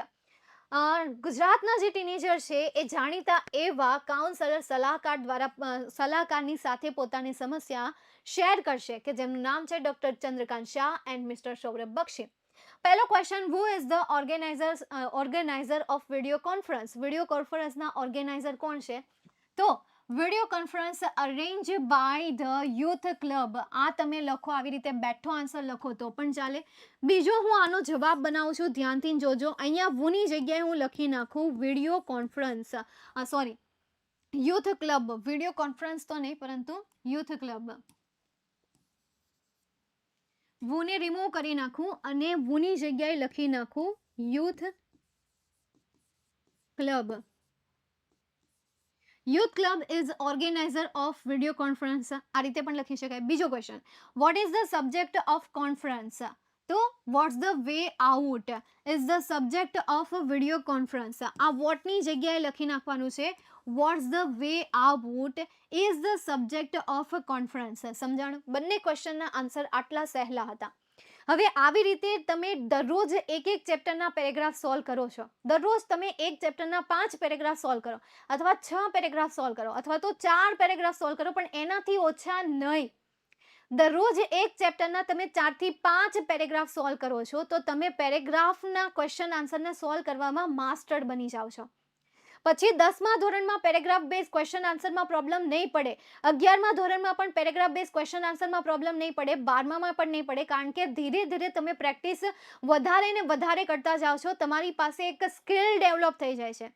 ગુજરાતના જે ટીનેજર છે એ જાણીતા એવા કાઉન્સલર સલાહકારની સાથે પોતાની સમસ્યા શેર કરશે કે જેમનું નામ છે doctor Chandrakant Shah and mister Saurabh Bakshi. પહેલો question, who is the organiser of video conference. Video કોન્ફરન્સના ઓર્ગેનાઇઝર કોણ છે? તો video conference arrange by the youth club. આ તમે લખો, આવી રીતે બેઠો આન્સર લખો તો પણ ચાલે. બીજો હું આનો જવાબ બનાવું છું, ધ્યાનથી જોજો. અહીંયા વુની જગ્યાએ હું લખી નાખું video conference, sorry youth club. Video conference તો નહીં પરંતુ યુથ ક્લબ. વુને રિમૂવ કરી નાખું અને વુની જગ્યાએ લખી નાખું youth club. Youth club is organiser of video conference. આ રીતે પણ લખી શકાય. બીજો question, what is the subject of conference? તો what's the way out is the subject of video conference. આ વોટની જગ્યાએ લખી નાખવાનું છે what's the way out is the subject of conference. સમજાણું? બંને ક્વેશ્ચનના આન્સર આટલા સહેલા હતા. હવે આવી રીતે તમે દરરોજ એક ચેપ્ટરના પેરેગ્રાફ સોલ્વ કરો છો. દરરોજ તમે એક ચેપ્ટરના 5 પેરેગ્રાફ સોલ્વ કરો, અથવા 6 પેરેગ્રાફ સોલ્વ કરો, અથવા તો 4 પેરેગ્રાફ સોલ્વ કરો, પણ એનાથી ઓછા નહીં. દરરોજ એક ચેપ્ટરના તમે 4 થી 5 પેરેગ્રાફ સોલ્વ કરો છો તો તમે પેરેગ્રાફના ક્વેશ્ચન આન્સરને સોલ્વ કરવામાં માસ્ટર બની જાઓ છો. પછી 10મા ધોરણમાં પેરેગ્રાફ બેઝ ક્વેશ્ચન આન્સરમાં પ્રોબ્લેમ નહીં પડે. 11મા ધોરણમાં પણ પેરેગ્રાફ બેઝ ક્વેશ્ચન આન્સરમાં પ્રોબ્લેમ નહીં પડે. 12મામાં પણ નહીં પડે, કારણ કે ધીરે ધીરે તમે પ્રેક્ટિસ વધારે ને વધારે કરતા જાઓ છો. તમારી પાસે એક સ્કિલ ડેવલપ થઈ જાય છે.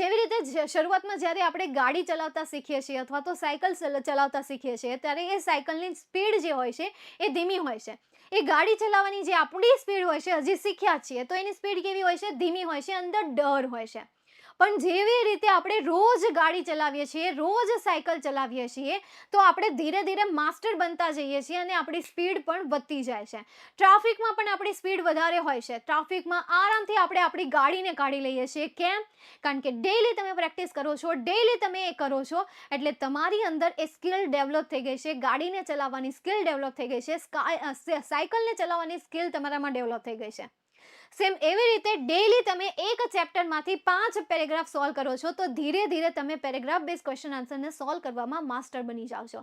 જેવી રીતે શરૂઆતમાં જ્યારે આપણે ગાડી ચલાવતા શીખીએ છીએ અથવા તો સાયકલ ચલાવતા શીખીએ છીએ ત્યારે એ સાયકલની સ્પીડ જે હોય છે એ ધીમી હોય છે. એ ગાડી ચલાવવાની જે આપણી સ્પીડ હોય છે, હજી શીખ્યા છીએ તો એની સ્પીડ કેવી હોય છે? ધીમી હોય છે, અંદર ડર હોય છે. પણ જેવી રીતે આપણે રોજ ગાડી ચલાવીએ છીએ, રોજ સાયકલ ચલાવીએ છીએ, તો આપણે ધીરે ધીરે માસ્ટર બનતા જઈએ છીએ અને આપણી સ્પીડ પણ વધતી જાય છે. ટ્રાફિકમાં પણ આપણી સ્પીડ વધારે હોય છે. ટ્રાફિકમાં આરામથી આપણે આપણી ગાડીને કાઢી લઈએ છીએ. કેમ? કારણ કે ડેઈલી તમે પ્રેક્ટિસ કરો છો, ડેઈલી તમે એ કરો છો, એટલે તમારી અંદર એ સ્કિલ ડેવલપ થઈ ગઈ છે. ગાડીને ચલાવવાની સ્કિલ ડેવલપ થઈ ગઈ છે. સાયકલને ચલાવવાની સ્કિલ તમારામાં ડેવલપ થઈ ગઈ છે. સેમ એવી રીતે ડેઈલી તમે એક ચેપ્ટરમાંથી 5 પેરેગ્રાફ સોલ્વ કરો છો તો ધીરે ધીરે તમે પેરેગ્રાફ બેઝ ક્વેશ્ચન આન્સરને સોલ્વ કરવામાં માસ્ટર બની જાઓ છો.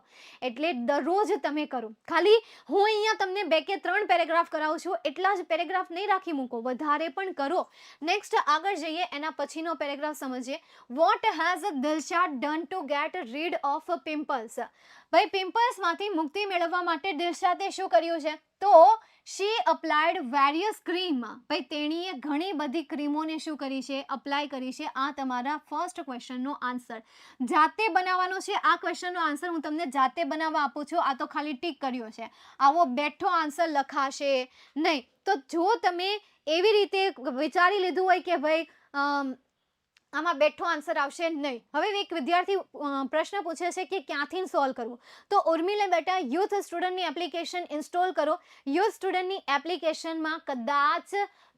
એટલે દરરોજ તમે કરો. ખાલી હું અહીંયા તમને 2 કે 3 પેરેગ્રાફ કરાવું છું, એટલા જ પેરેગ્રાફ નહીં રાખી મૂકો, વધારે પણ કરો. નેક્સ્ટ આગળ જઈએ, એના પછીનો પેરેગ્રાફ સમજીએ. What has Dilshad done two get rid of pimples? ભાઈ, પિમ્પલ્સમાંથી મુક્તિ મેળવવા માટે દિલશાદે શું કર્યું છે? તો શી અપ્લાયડ વેરિયસ ક્રીમ. ભાઈ, તેણીએ ઘણી બધી ક્રીમોને શું કરી છે? અપ્લાય કરી છે. આ તમારા ફર્સ્ટ ક્વેશ્ચનનો આન્સર. જાતે બનાવવાનો છે આ ક્વેશ્ચનનો આન્સર. હું તમને જાતે બનાવવા આપું છું. આ તો ખાલી ટીક કર્યો છે. આવો બેઠો આન્સર લખાશે નહીં. તો જો તમે એવી રીતે વિચારી લીધું હોય કે ભાઈ આમાં બેઠો આન્સર આવશે નહીં. હવે એક વિદ્યાર્થી પ્રશ્ન પૂછે છે કે ક્યાંથી સોલ્વ કરવું. તો ઉર્મિલા બેટા યુથ સ્ટુડન્ટની એપ્લિકેશન ઇન્સ્ટોલ કરો. યુથ સ્ટુડન્ટની એપ્લિકેશનમાં કદાચ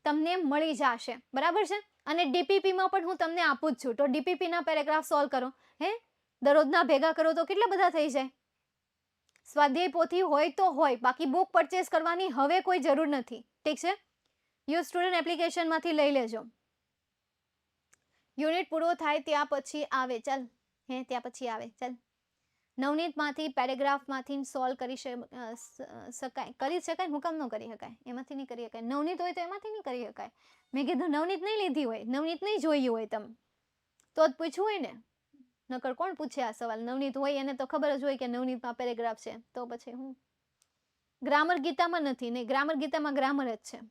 તમને મળી જશે, બરાબર છે. અને ડીપીપીમાં પણ હું તમને આપું જ છું. તો ડીપીપીના પેરેગ્રાફ સોલ્વ કરો. હે દરરોજના ભેગા કરો તો કેટલા બધા થઈ જાય. સ્વાધ્યાય પોથી હોય તો હોય, બાકી બુક પરચેસ કરવાની હવે કોઈ જરૂર નથી. ઠીક છે. યુથ સ્ટુડન્ટ એપ્લિકેશનમાંથી લઈ લેજો. યુનિટ પૂરો થાય ત્યાં પછી આવે. ચાલ ત્યાં પછી આવે. ચાલ નવનીતમાંથી પેરેગ્રાફમાંથી સોલ્વ કરી શકાય. કરી શકાય, હું કામ ન કરી શકાય? એમાંથી નહીં કરી શકાય. નવનીત હોય તો એમાંથી નહીં કરી શકાય. મેં કીધું નવનીત નહીં લીધી હોય, નવનીત નહીં જોઈ હોય તમે તો જ પૂછવું હોય ને. નકર કોણ પૂછે આ સવાલ? નવનીત હોય એને તો ખબર જ હોય કે નવનીતમાં પેરેગ્રાફ છે. તો પછી હું ગ્રામર ગીતામાં નથી. નહીં, ગ્રામર ગીતામાં ગ્રામર જ છે.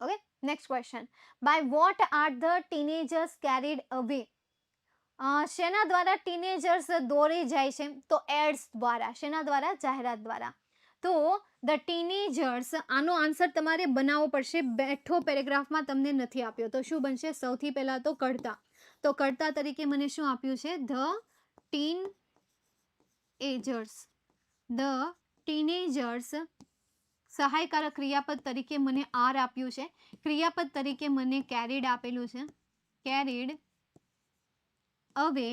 Okay, next question. By what are the teenagers carried away? શેના દ્વારા ટીનેજર્સ દોરી જાય છે? તો એડ્સ દ્વારા. શેના દ્વારા? જાહેરાત દ્વારા. તો ધ ટીનેજર્સ, આનો આન્સર તમારે બનાવવો પડશે. બેઠો પેરેગ્રાફમાં તમને નથી આપ્યો તો શું બનશે? સૌથી પહેલા તો કર્તા. તો કર્તા તરીકે મને શું આપ્યું છે? The teenagers. The teenagers. સહાયકારક ક્રિયાપદ તરીકે મને આર આપ્યું છે. ક્રિયાપદ તરીકે મને કેરીડ આપેલું છે. Carried away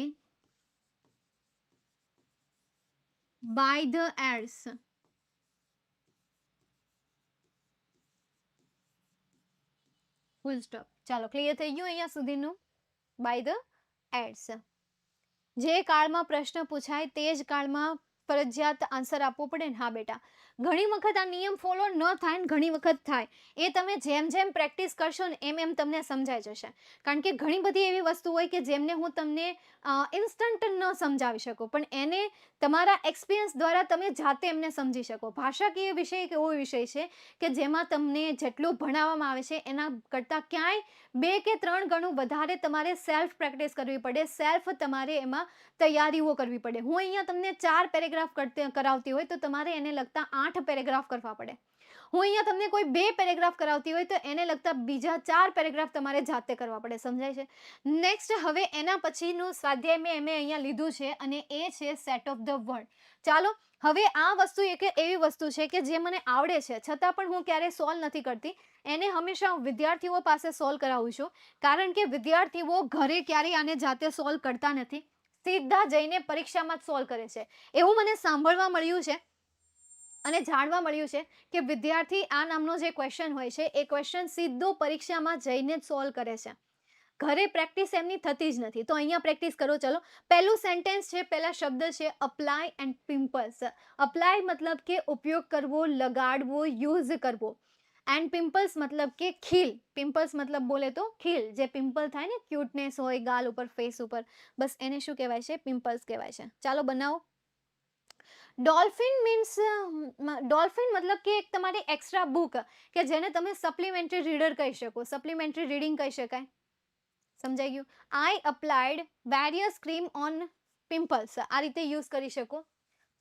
by the ads. Full stop. ચાલો, ક્લિયર થઈ ગયું અહીંયા સુધીનું? By the ads. જે કાળમાં પ્રશ્ન પૂછાય તે જ કાળમાં ફરજિયાત આન્સર આપવો પડે ને. હા બેટા, ઘણી વખત આ નિયમ ફોલો ન થાય ને ઘણી વખત થાય. એ તમે જેમ જેમ પ્રેક્ટિસ કરશો ને એમ એમ તમને સમજાઈ જશે. કારણ કે ઘણી બધી એવી વસ્તુ હોય કે જેમને હું તમને ઇન્સ્ટન્ટ ન સમજાવી શકું, પણ એને તમારા એક્સપિરિયન્સ દ્વારા તમે જાતે એમને સમજી શકો. ભાષાકીય વિષય એક એવો વિષય છે કે જેમાં તમને જેટલું ભણાવવામાં આવે છે એના કરતાં ક્યાંય 2 કે 3 ગણું વધારે તમારે સેલ્ફ પ્રેક્ટિસ કરવી પડે. સેલ્ફ તમારે એમાં તૈયારીઓ કરવી પડે. હું અહીંયા તમને 4 પેરેગ્રાફ કરાવતી હોય તો તમારે એને લગતા 8 પેરેગ્રાફ કરવા પડે. હું અહીંયા તમને કોઈ 2 પેરેગ્રાફ કરાવતી હોય તો એને લગતા બીજા 4 પેરેગ્રાફ તમારે જાતે કરવા પડે. સમજાય છે? નેક્સ્ટ, હવે એના પછીનું સ્વાધ્યાય મેં અહીંયા લીધું છે અને એ છે સેટ ઓફ ધ વર્ડ. ચાલો, હવે આ વસ્તુ એક એવી વસ્તુ છે કે જે મને આવડે છે છતાં પણ હું ક્યારેય સોલ્વ નથી કરતી. એને હંમેશા હું વિદ્યાર્થીઓ પાસે સોલ્વ કરાવું છું. કારણ કે વિદ્યાર્થીઓ ઘરે ક્યારેય આને જાતે સોલ્વ કરતા નથી. સીધા જઈને પરીક્ષામાં જ સોલ્વ કરે છે. એવું મને સાંભળવા મળ્યું છે અને જાણવા મળ્યું છે કે વિદ્યાર્થી આ નામનો જે ક્વેશ્ચન હોય છે એ ક્વેશ્ચન સીધો પરીક્ષામાં જઈને જ સોલ્વ કરે છે. ઘરે પ્રેક્ટિસ એમની થતી જ નથી. તો અહીંયા પ્રેક્ટિસ કરો. ચલો, પહેલું સેન્ટેન્સ છે, પહેલા શબ્દ છે અપ્લાય એન્ડ પિમ્પલ્સ. અપ્લાય મતલબ કે ઉપયોગ કરવો, લગાડવો, યુઝ કરવો. એન્ડ પિમ્પલ્સ મતલબ કે ખીલ. પિમ્પલ્સ મતલબ બોલે તો ખીલ. જે પિમ્પલ થાય ને, ક્યુટનેસ હોય ગાલ ઉપર, ફેસ ઉપર, બસ એને શું કહેવાય છે? પિમ્પલ્સ કહેવાય છે. ચાલો બનાવો. ડોલ્ફિન મીન્સ, ડોલ્ફિન મતલબ કે એક તમારી એક્સ્ટ્રા બુક કે જેને તમે સપ્લિમેન્ટરી રીડર કહી શકો. સપ્લિમેન્ટરી રીડિંગ કહી શકાય. સમજાઈ ગયું? I applied various cream on pimples. આ રીતે યુઝ કરી શકો.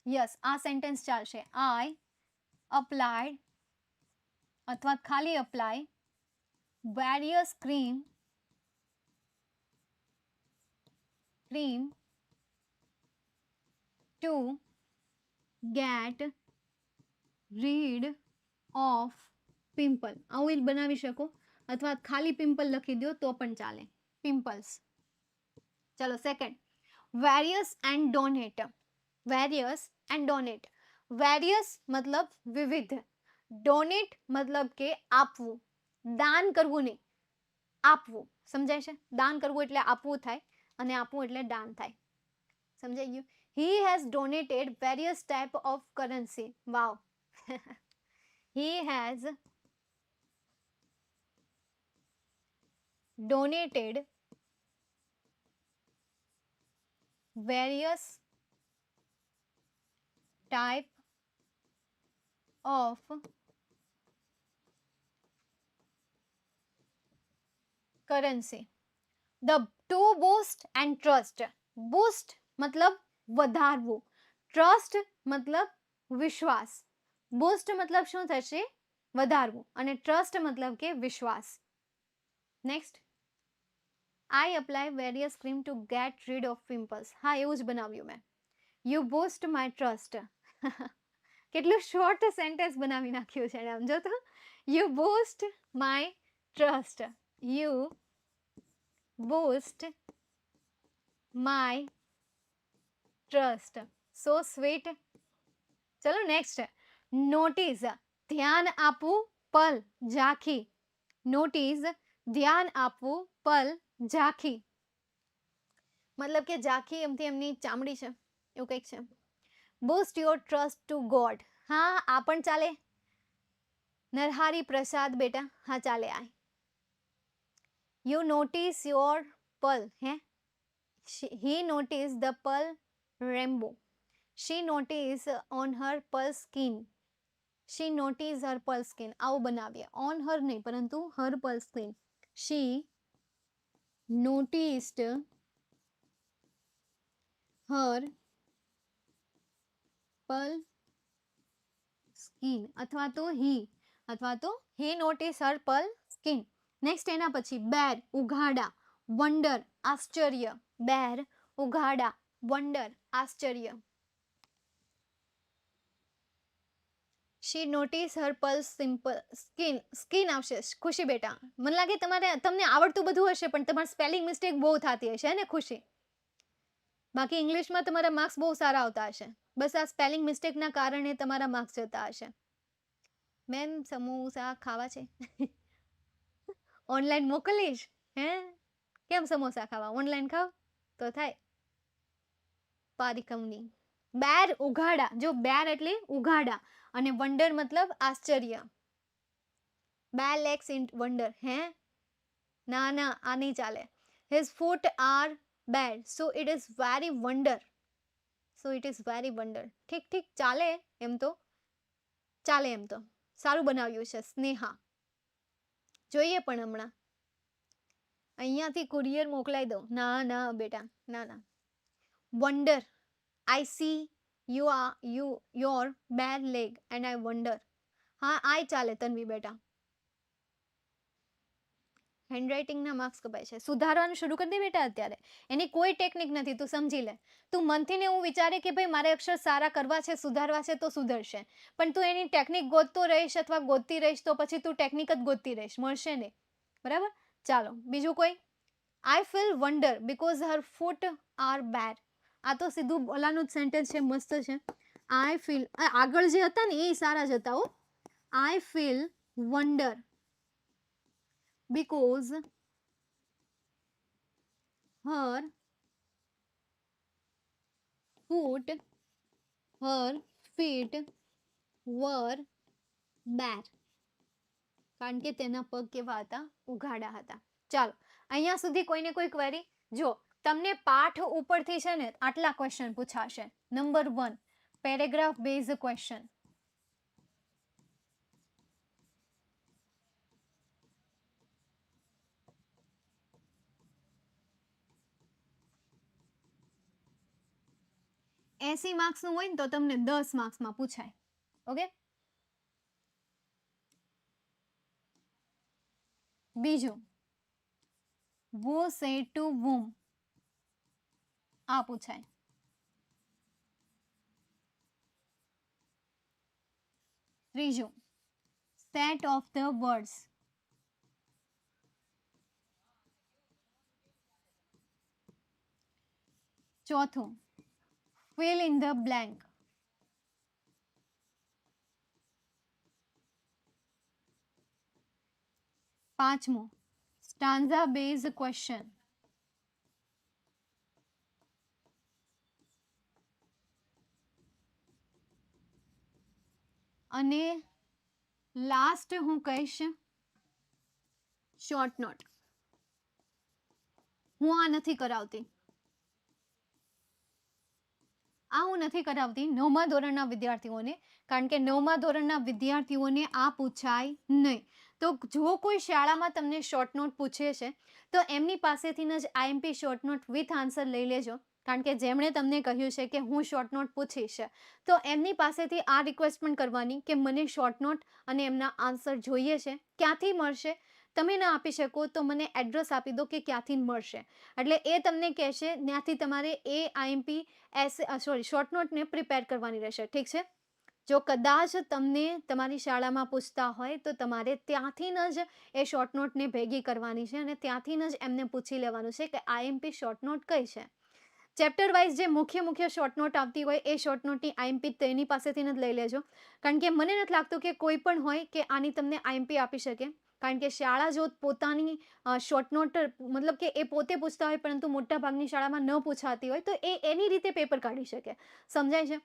યસ, આ સેન્ટેન્સ ચાલશે. આઈ અપ્લાઇડ અથવા ખાલી apply various cream two get rid of pimple. આવું બનાવી શકો અથવા ખાલી પિમ્પલ લખી દો તો પણ ચાલે. પિમ્પલ્સ. ચલો, second, various and donate. Various and donate. Various મતલબ વિવિધ. ડોનેટ મતલબ કે આપવું. દાન કરવું નહીં, આપવું. સમજાય છે? દાન કરવું એટલે આપવું થાય અને આપવું એટલે દાન થાય. સમજાઈ ગયું? He has donated various type of currency. Wow. He has donated various type of currency. To boost and trust. Boost मतलब વધારવું. ટ્રસ્ટ મતલબ વિશ્વાસ. બૂસ્ટ મતલબ શું થશે? વધારવું. અને ટ્રસ્ટ મતલબ કે વિશ્વાસ. Next, I apply various cream two get rid of pimples. હા, એવું જ બનાવ્યું મેં. You boost my trust. કેટલું શોર્ટ સેન્ટેન્સ બનાવી નાખ્યું છે આમ જો તો. You boost my trust. You boost my trust. So sweet. ચલો નેક્સ્ટ. નોટિસ, ધ્યાન આપવું, પલ ઝાંખી. નોટિસ, ધ્યાન આપવું, પલ ઝાંખી. મતલબ કે ઝાંખી એમથી એમની ચામડી છે એવું કંઈક છે. Boost your trust two God. હા, આ પણ ચાલે. નરહારી પ્રસાદ બેટા, હા ચાલે આ. યુ નોટિસ યોર પલ. હે, he noticed the pearl rainbow. She noticed on her pearl skin. She noticed her pearl skin. આવું બનાવીએ. On her નહીં પરંતુ her pearl skin. She noticed her pearl skin અથવા તો he noticed her pearl skin. Next એના પછી બેર, ઉઘાડા, wonder, આશ્ચર્ય. બેર, ઉઘાડા, wonder, આશ્ચર્ય. She noticed her pearl simple skin. Skin આવશે ખુશી બેટા. મને લાગે તમને આવડતું બધું હશે પણ તમારે સ્પેલિંગ મિસ્ટેક બહુ થતી હશે ને ખુશી. બાકી ઇંગ્લિશમાં તમારા માર્ક્સ બહુ સારા આવતા હશે. બસ આ સ્પેલિંગ મિસ્ટેકના કારણે તમારા માર્ક્સ જતા હશે. મેમ સમોસા ખાવા છે. ઓનલાઈન મોકલીશ. હે, કેમ સમોસા ખાવા? ઓનલાઈન ખાવ તો થાય. પારિકમની. બેર, ઉઘાડા. જો બેર એટલે ઉઘાડા અને વંડર મતલબ આશ્ચર્ય. બેર લેગ્સ ઇન વંડર. હે, ના ના, આ નહીં ચાલે. His foot are bad, so it is very wonder. So it is very wonder. ઠીક ઠીક ચાલે એમ તો. ચાલે એમ તો. સારું બનાવ્યું છે સ્નેહા. જોઈએ પણ હમણાં અહીંયાથી કુરિયર મોકલાઈ દઉં. ના ના બેટા, ના ના. Wonder. I see your bad leg and I wonder. હા, આય ચાલે તન્વી બેટા. હેન્ડરાઇટિંગના માર્ક્સ કપાય છે. સુધારવાનું શરૂ કરી દે બેટા અત્યારે. એની કોઈ ટેકનિક નથી, તું સમજી લે. તું મનથી ને એવું વિચારે કે ભાઈ મારે અક્ષર સારા કરવા છે, સુધારવા છે તો સુધરશે. પણ તું એની ટેકનિક ગોતતો રહીશ અથવા ગોતતી રહીશ તો પછી તું ટેકનિક જ ગોતતી રહીશ, મળશે નહીં. બરાબર. ચાલો બીજું કોઈ. I feel wonder because her foot are bad. આ તો સીધું ઓલાનું જ સેન્ટેન્સ છે, મસ્ત છે. આઈ ફીલ, આગળ જે હતા ને એ સારા જ હતા હો. આઈ feel wonder because her feet were bare. કારણ કે તેના પગ કેવા હતા? ઉઘાડા હતા. ચાલો અહીંયા સુધી કોઈને કોઈ ક્વેરી? જો તમને પાઠ ઉપરથી છે ને આટલા ક્વેશ્ચન પૂછાશે. Number 1 paragraph base question. એસી માર્ક્સનું હોય ને તો તમને 10 માર્ક્સમાં પૂછાય. ઓકે. બીજું વો સે ટુ whom, આ પૂછાય. ત્રીજું સેટ ઓફ ધ વર્ડ્સ. ચોથું fill in the blank. પાંચમું સ્ટાન્ઝા બેઝ ક્વેશ્ચન. અને લાસ્ટ હું કહીશ શોર્ટ નોટ. હું આ નથી કરાવતી, આ હું નથી કરાવતી 9મા ધોરણના વિદ્યાર્થીઓને, કારણ કે 9મા ધોરણના વિદ્યાર્થીઓને આ પૂછાય નહીં. તો જો કોઈ શાળામાં તમને શોર્ટ નોટ પૂછે છે તો એમની પાસેથી જ IMP short note with answer લઈ લેજો. કારણ કે જેમણે તમને કહ્યું છે કે હું શોર્ટ નોટ પૂછીશ તો એમની પાસેથી આ રિક્વેસ્ટ પણ કરવાની કે મને શોર્ટ નોટ અને એમના આન્સર જોઈએ છે. ક્યાંથી મળશે? તમે ના આપી શકો તો મને એડ્રેસ આપી દો કે ક્યાંથી મળશે. એટલે એ તમને કહેશે, ત્યાંથી તમારે એ આઈએમપી શોર્ટ નોટને પ્રિપેર કરવાની રહેશે. ઠીક છે. જો કદાચ તમને તમારી શાળામાં પૂછતા હોય તો તમારે ત્યાંથી જ એ શોર્ટ નોટને ભેગી કરવાની છે અને ત્યાંથી જ એમને પૂછી લેવાનું છે કે આઈએમપી શોર્ટ નોટ કઈ છે. ચેપ્ટર વાઇઝ જે મુખ્ય શોર્ટ નોટ આવતી હોય એ શોર્ટ નોટની આઈએમપી તેની પાસેથી જ લઈ લેજો. કારણ કે મને નથી લાગતું કે કોઈ પણ હોય કે આની તમને આઈએમપી આપી શકે. કારણ કે શાળા જો પોતાની શોર્ટ નોટ મતલબ કે એ પોતે પૂછતા હોય પરંતુ મોટા ભાગની શાળામાં ન પૂછાતી હોય તો એ એની રીતે પેપર કાઢી શકે. સમજાય છે.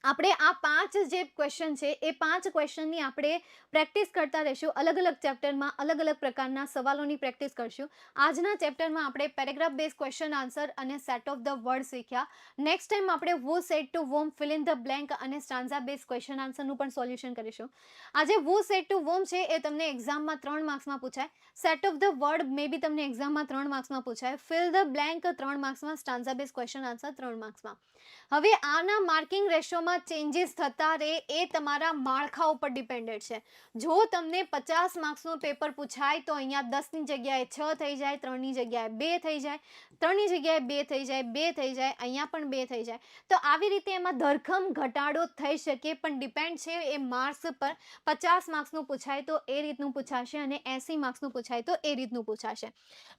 આપણે આ 5 જે ક્વેશ્ચન છે એ 5 ક્વેશ્ચનની આપણે પ્રેક્ટિસ કરતા રહીશું. અલગ અલગ ચેપ્ટરમાં અલગ અલગ પ્રકારના સવાલોની પ્રેક્ટિસ કરશું. આજના ચેપ્ટરમાં આપણે પેરેગ્રાફ બેઝ ક્વેશ્ચન આન્સર અને સેટ ઓફ ધ વર્ડ શીખ્યા. નેક્સ્ટ ટાઈમ આપણે who said to whom, fill in the blank અને સ્ટાન્ઝા બેઝ ક્વેશ્ચન આન્સરનું પણ સોલ્યુશન કરીશું. આજે વુ સેડ ટુ વોમ છે એ તમને એક્ઝામમાં 3 માર્ક્સમાં પૂછાય. Set of the word may be તમને એક્ઝામમાં 3 માર્ક્સમાં પૂછાય. ફિલ ધ બ્લેન્ક 3 માર્ક્સમાં, સ્ટાન્ઝા બેઝ ક્વેશ્ચન આન્સર 3 માર્ક્સમાં. હવે આના માર્કિંગ રેશિયોમાં ચેન્જીસ થતા રહે એ તમારા માળખા ઉપર ડિપેન્ડેડ છે. જો તમને 50 માર્ક્સનું પેપર પૂછાય તો અહીંયા 10ની જગ્યાએ 6 થઈ જાય, 3ની જગ્યાએ 2 થઈ જાય, 3ની જગ્યાએ 2 થઈ જાય, 2 થઈ જાય, અહીંયા પણ 2 થઈ જાય. તો આવી રીતે એમાં ધરખમ ઘટાડો થઈ શકે પણ ડિપેન્ડ છે એ માર્ક્સ પર. 50 માર્ક્સનું પૂછાય તો એ રીતનું પૂછાશે અને 80 માર્ક્સનું પૂછાય તો એ રીતનું પૂછાશે.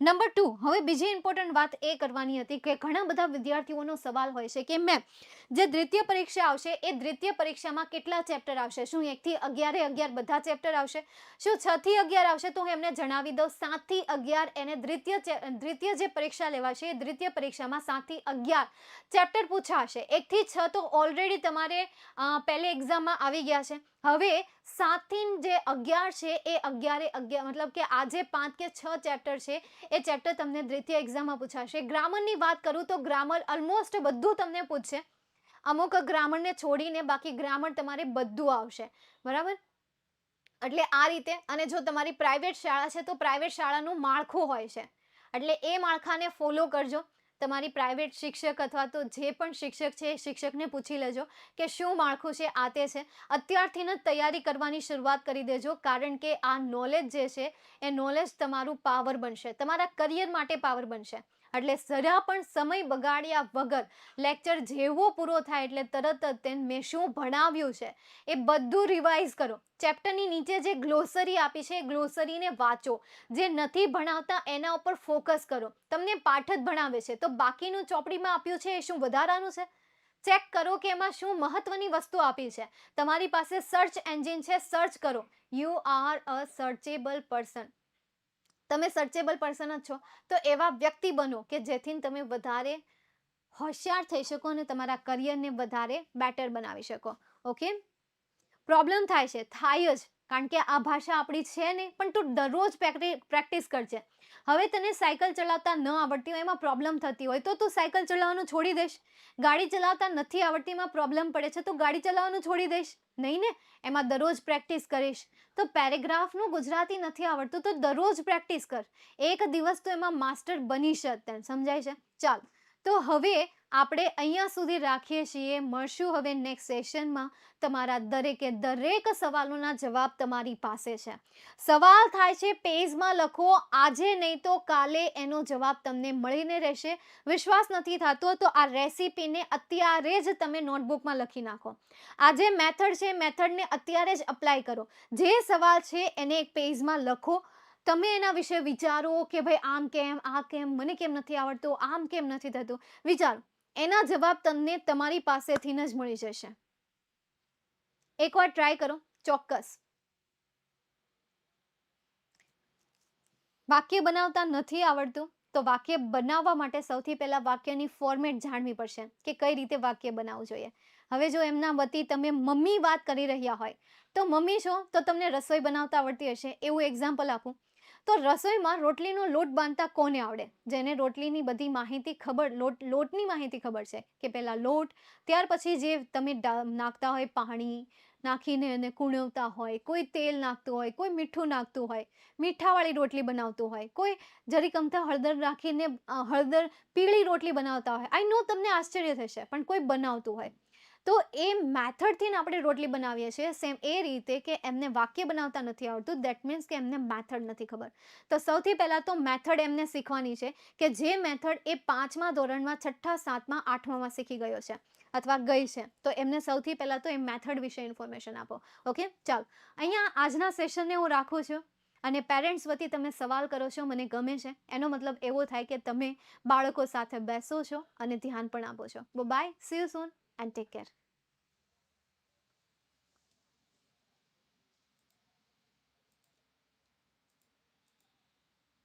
નંબર 2, હવે બીજી ઇમ્પોર્ટન્ટ વાત એ કરવાની હતી કે ઘણા બધા વિદ્યાર્થીઓનો સવાલ હોય છે કે મેમ જે દ્વિતીય પરીક્ષા આવશે એ દ્વિતીય પરીક્ષામાં કેટલા ચેપ્ટર આવશે? શું 1 થી 11 બધા ચેપ્ટર આવશે? શું 6 થી 11 આવશે? તો હું એમને જણાવી દઉં 7 થી 11 એને દ્વિતીય જે પરીક્ષા લેવાશે એ દ્વિતીય પરીક્ષામાં 7 થી 11 ચેપ્ટર પૂછાશે. 1 થી 6 તો ઓલરેડી તમારે પહેલી એક્ઝામમાં આવી ગયા છે. હવે 7 થી જે 11 છે એ 11 મતલબ કે આ જે 5 કે 6 ચેપ્ટર છે એ ચેપ્ટર તમને દ્વિતીય એક્ઝામમાં પૂછાશે. ગ્રામરની વાત કરું તો ગ્રામર ઓલમોસ્ટ બધું તમને પૂછશે. અમુક ગ્રામરને છોડીને બાકી ગ્રામર તમારે બધું આવશે. બરાબર. એટલે આ રીતે. અને જો તમારી પ્રાઇવેટ શાળા છે તો પ્રાઇવેટ શાળાનું માળખું હોય છે એટલે એ માળખાને ફોલો કરજો. તમારી પ્રાઇવેટ શિક્ષક અથવા તો જે પણ શિક્ષક છે એ શિક્ષકને પૂછી લેજો કે શું માળખું છે, આ તે છે. અત્યારથી જ તૈયારી કરવાની શરૂઆત કરી દેજો કારણ કે આ નોલેજ જે છે એ નોલેજ તમારું પાવર બનશે, તમારા કરિયર માટે પાવર બનશે. એટલે જરા પણ સમય બગાડ્યા વગર લેક્ચર જેવો પૂરો થાય એટલે તરત જ મેં શું ભણાવ્યું છે એ બધું રિવાઇઝ કરો. ચેપ્ટરની નીચે જે ગ્લોસરી આપી છે એ ગ્લોસરીને વાંચો. જે નથી ભણાવતા એના ઉપર ફોકસ કરો. તમને પાઠ જ ભણાવે છે તો બાકીનું ચોપડીમાં આપ્યું છે એ શું વધારાનું છે? ચેક કરો કે એમાં શું મહત્વની વસ્તુ આપી છે. તમારી પાસે સર્ચ એન્જિન છે, સર્ચ કરો. You are a searchable person. તમે સર્ચેબલ પર્સન જ છો તો એવા વ્યક્તિ બનો કે જેથી તમે વધારે હોશિયાર થઈ શકો અને તમારા કરિયરને વધારે બેટર બનાવી શકો. ઓકે. પ્રોબ્લેમ થાય જ કારણ કે આ ભાષા આપણી છે નહીં પણ તું દરરોજ પ્રેક્ટિસ કરજે. હવે તને સાયકલ ચલાવતા ન આવડતી હોય એમાં પ્રોબ્લેમ થતી હોય તો તું સાયકલ ચલાવવાનું છોડી દઈશ? ગાડી ચલાવતા નથી આવડતી એમાં પ્રોબ્લેમ પડે છે તો ગાડી ચલાવવાનું છોડી દઈશ? નહીં ને. એમાં દરરોજ પ્રેક્ટિસ કરીશ. તો પેરેગ્રાફનું ગુજરાતી નથી આવડતું તો દરરોજ પ્રેક્ટિસ કર. એક દિવસ તો એમાં માસ્ટર બનીશ જ તને. સમજાય છે? ચાલ. તો હવે આપણે અહીંયા સુધી રાખીએ છીએ. મળશું હવે નેક્સ્ટ સેશનમાં. તમારા દરેક સવાલોના જવાબ તમારી પાસે છે. સવાલ થાય છે પેજમાં લખો, આજે નહીં તો કાલે એનો જવાબ તમને મળીને રહેશે. વિશ્વાસ નથી થતો તો આ રેસીપીને અત્યારે જ તમે નોટબુકમાં લખી નાખો. આ જે મેથડ છે મેથડને અત્યારે જ અપ્લાય કરો. જે સવાલ છે એને એક પેજમાં લખો. તમે એના વિશે વિચારો કે ભાઈ આમ કેમ, આ કેમ, મને કેમ નથી આવડતું, આમ કેમ નથી થતું. વિચારો. એના જવાબ તમને તમારી પાસેથી જ મળી જશે. એકવાર ટ્રાય કરો. ચોક્કસ. વાક્ય બનાવતા નથી આવડતું તો વાક્ય બનાવવા માટે સૌથી પહેલા વાક્યની ફોર્મેટ જાણવી પડશે કે કઈ રીતે વાક્ય બનાવવું જોઈએ. હવે જો એમના વતી તમે મમ્મી વાત કરી રહ્યા હોય તો મમ્મી છો તો તમને રસોઈ બનાવતા આવડતી હશે એવું એક્ઝામ્પલ આપું. તો રસોઈમાં રોટલીનો લોટ બાંધતા કોને આવડે? જેને રોટલીની બધી માહિતી ખબર, લોટની માહિતી ખબર છે કે પહેલા લોટ, ત્યાર પછી જે તમે નાખતા હોય પાણી નાખીને એને કૂણવતા હોય, કોઈ તેલ નાખતું હોય, કોઈ મીઠું નાખતું હોય, મીઠાવાળી રોટલી બનાવતું હોય, કોઈ જરીક અમથા હળદર નાખીને પીળી રોટલી બનાવતા હોય. આઈ નો તમને આશ્ચર્ય થશે પણ કોઈ બનાવતું હોય. તો એ મેથડથી આપણે રોટલી બનાવીએ છીએ સેમ એ રીતે કે એમને વાક્ય બનાવતા નથી આવડતું, દેટ મીન્સ કે એમને મેથડ નથી ખબર. તો સૌથી પહેલાં તો મેથડ એમને શીખવાની છે કે જે મેથડ એ 5મા ધોરણમાં 6ઠ્ઠા 7મા 8મામાં શીખી ગયો છે અથવા ગઈ છે. તો એમને સૌથી પહેલાં તો એ મેથડ વિશે ઇન્ફોર્મેશન આપો. ઓકે, ચાલો અહીંયા આજના સેશનને હું રાખું છું. અને પેરેન્ટ્સ વતી તમે સવાલ કરો છો, મને ગમે છે. એનો મતલબ એવો થાય કે તમે બાળકો સાથે બેસો છો અને ધ્યાન પણ આપો છો. Bye, see you soon and take care.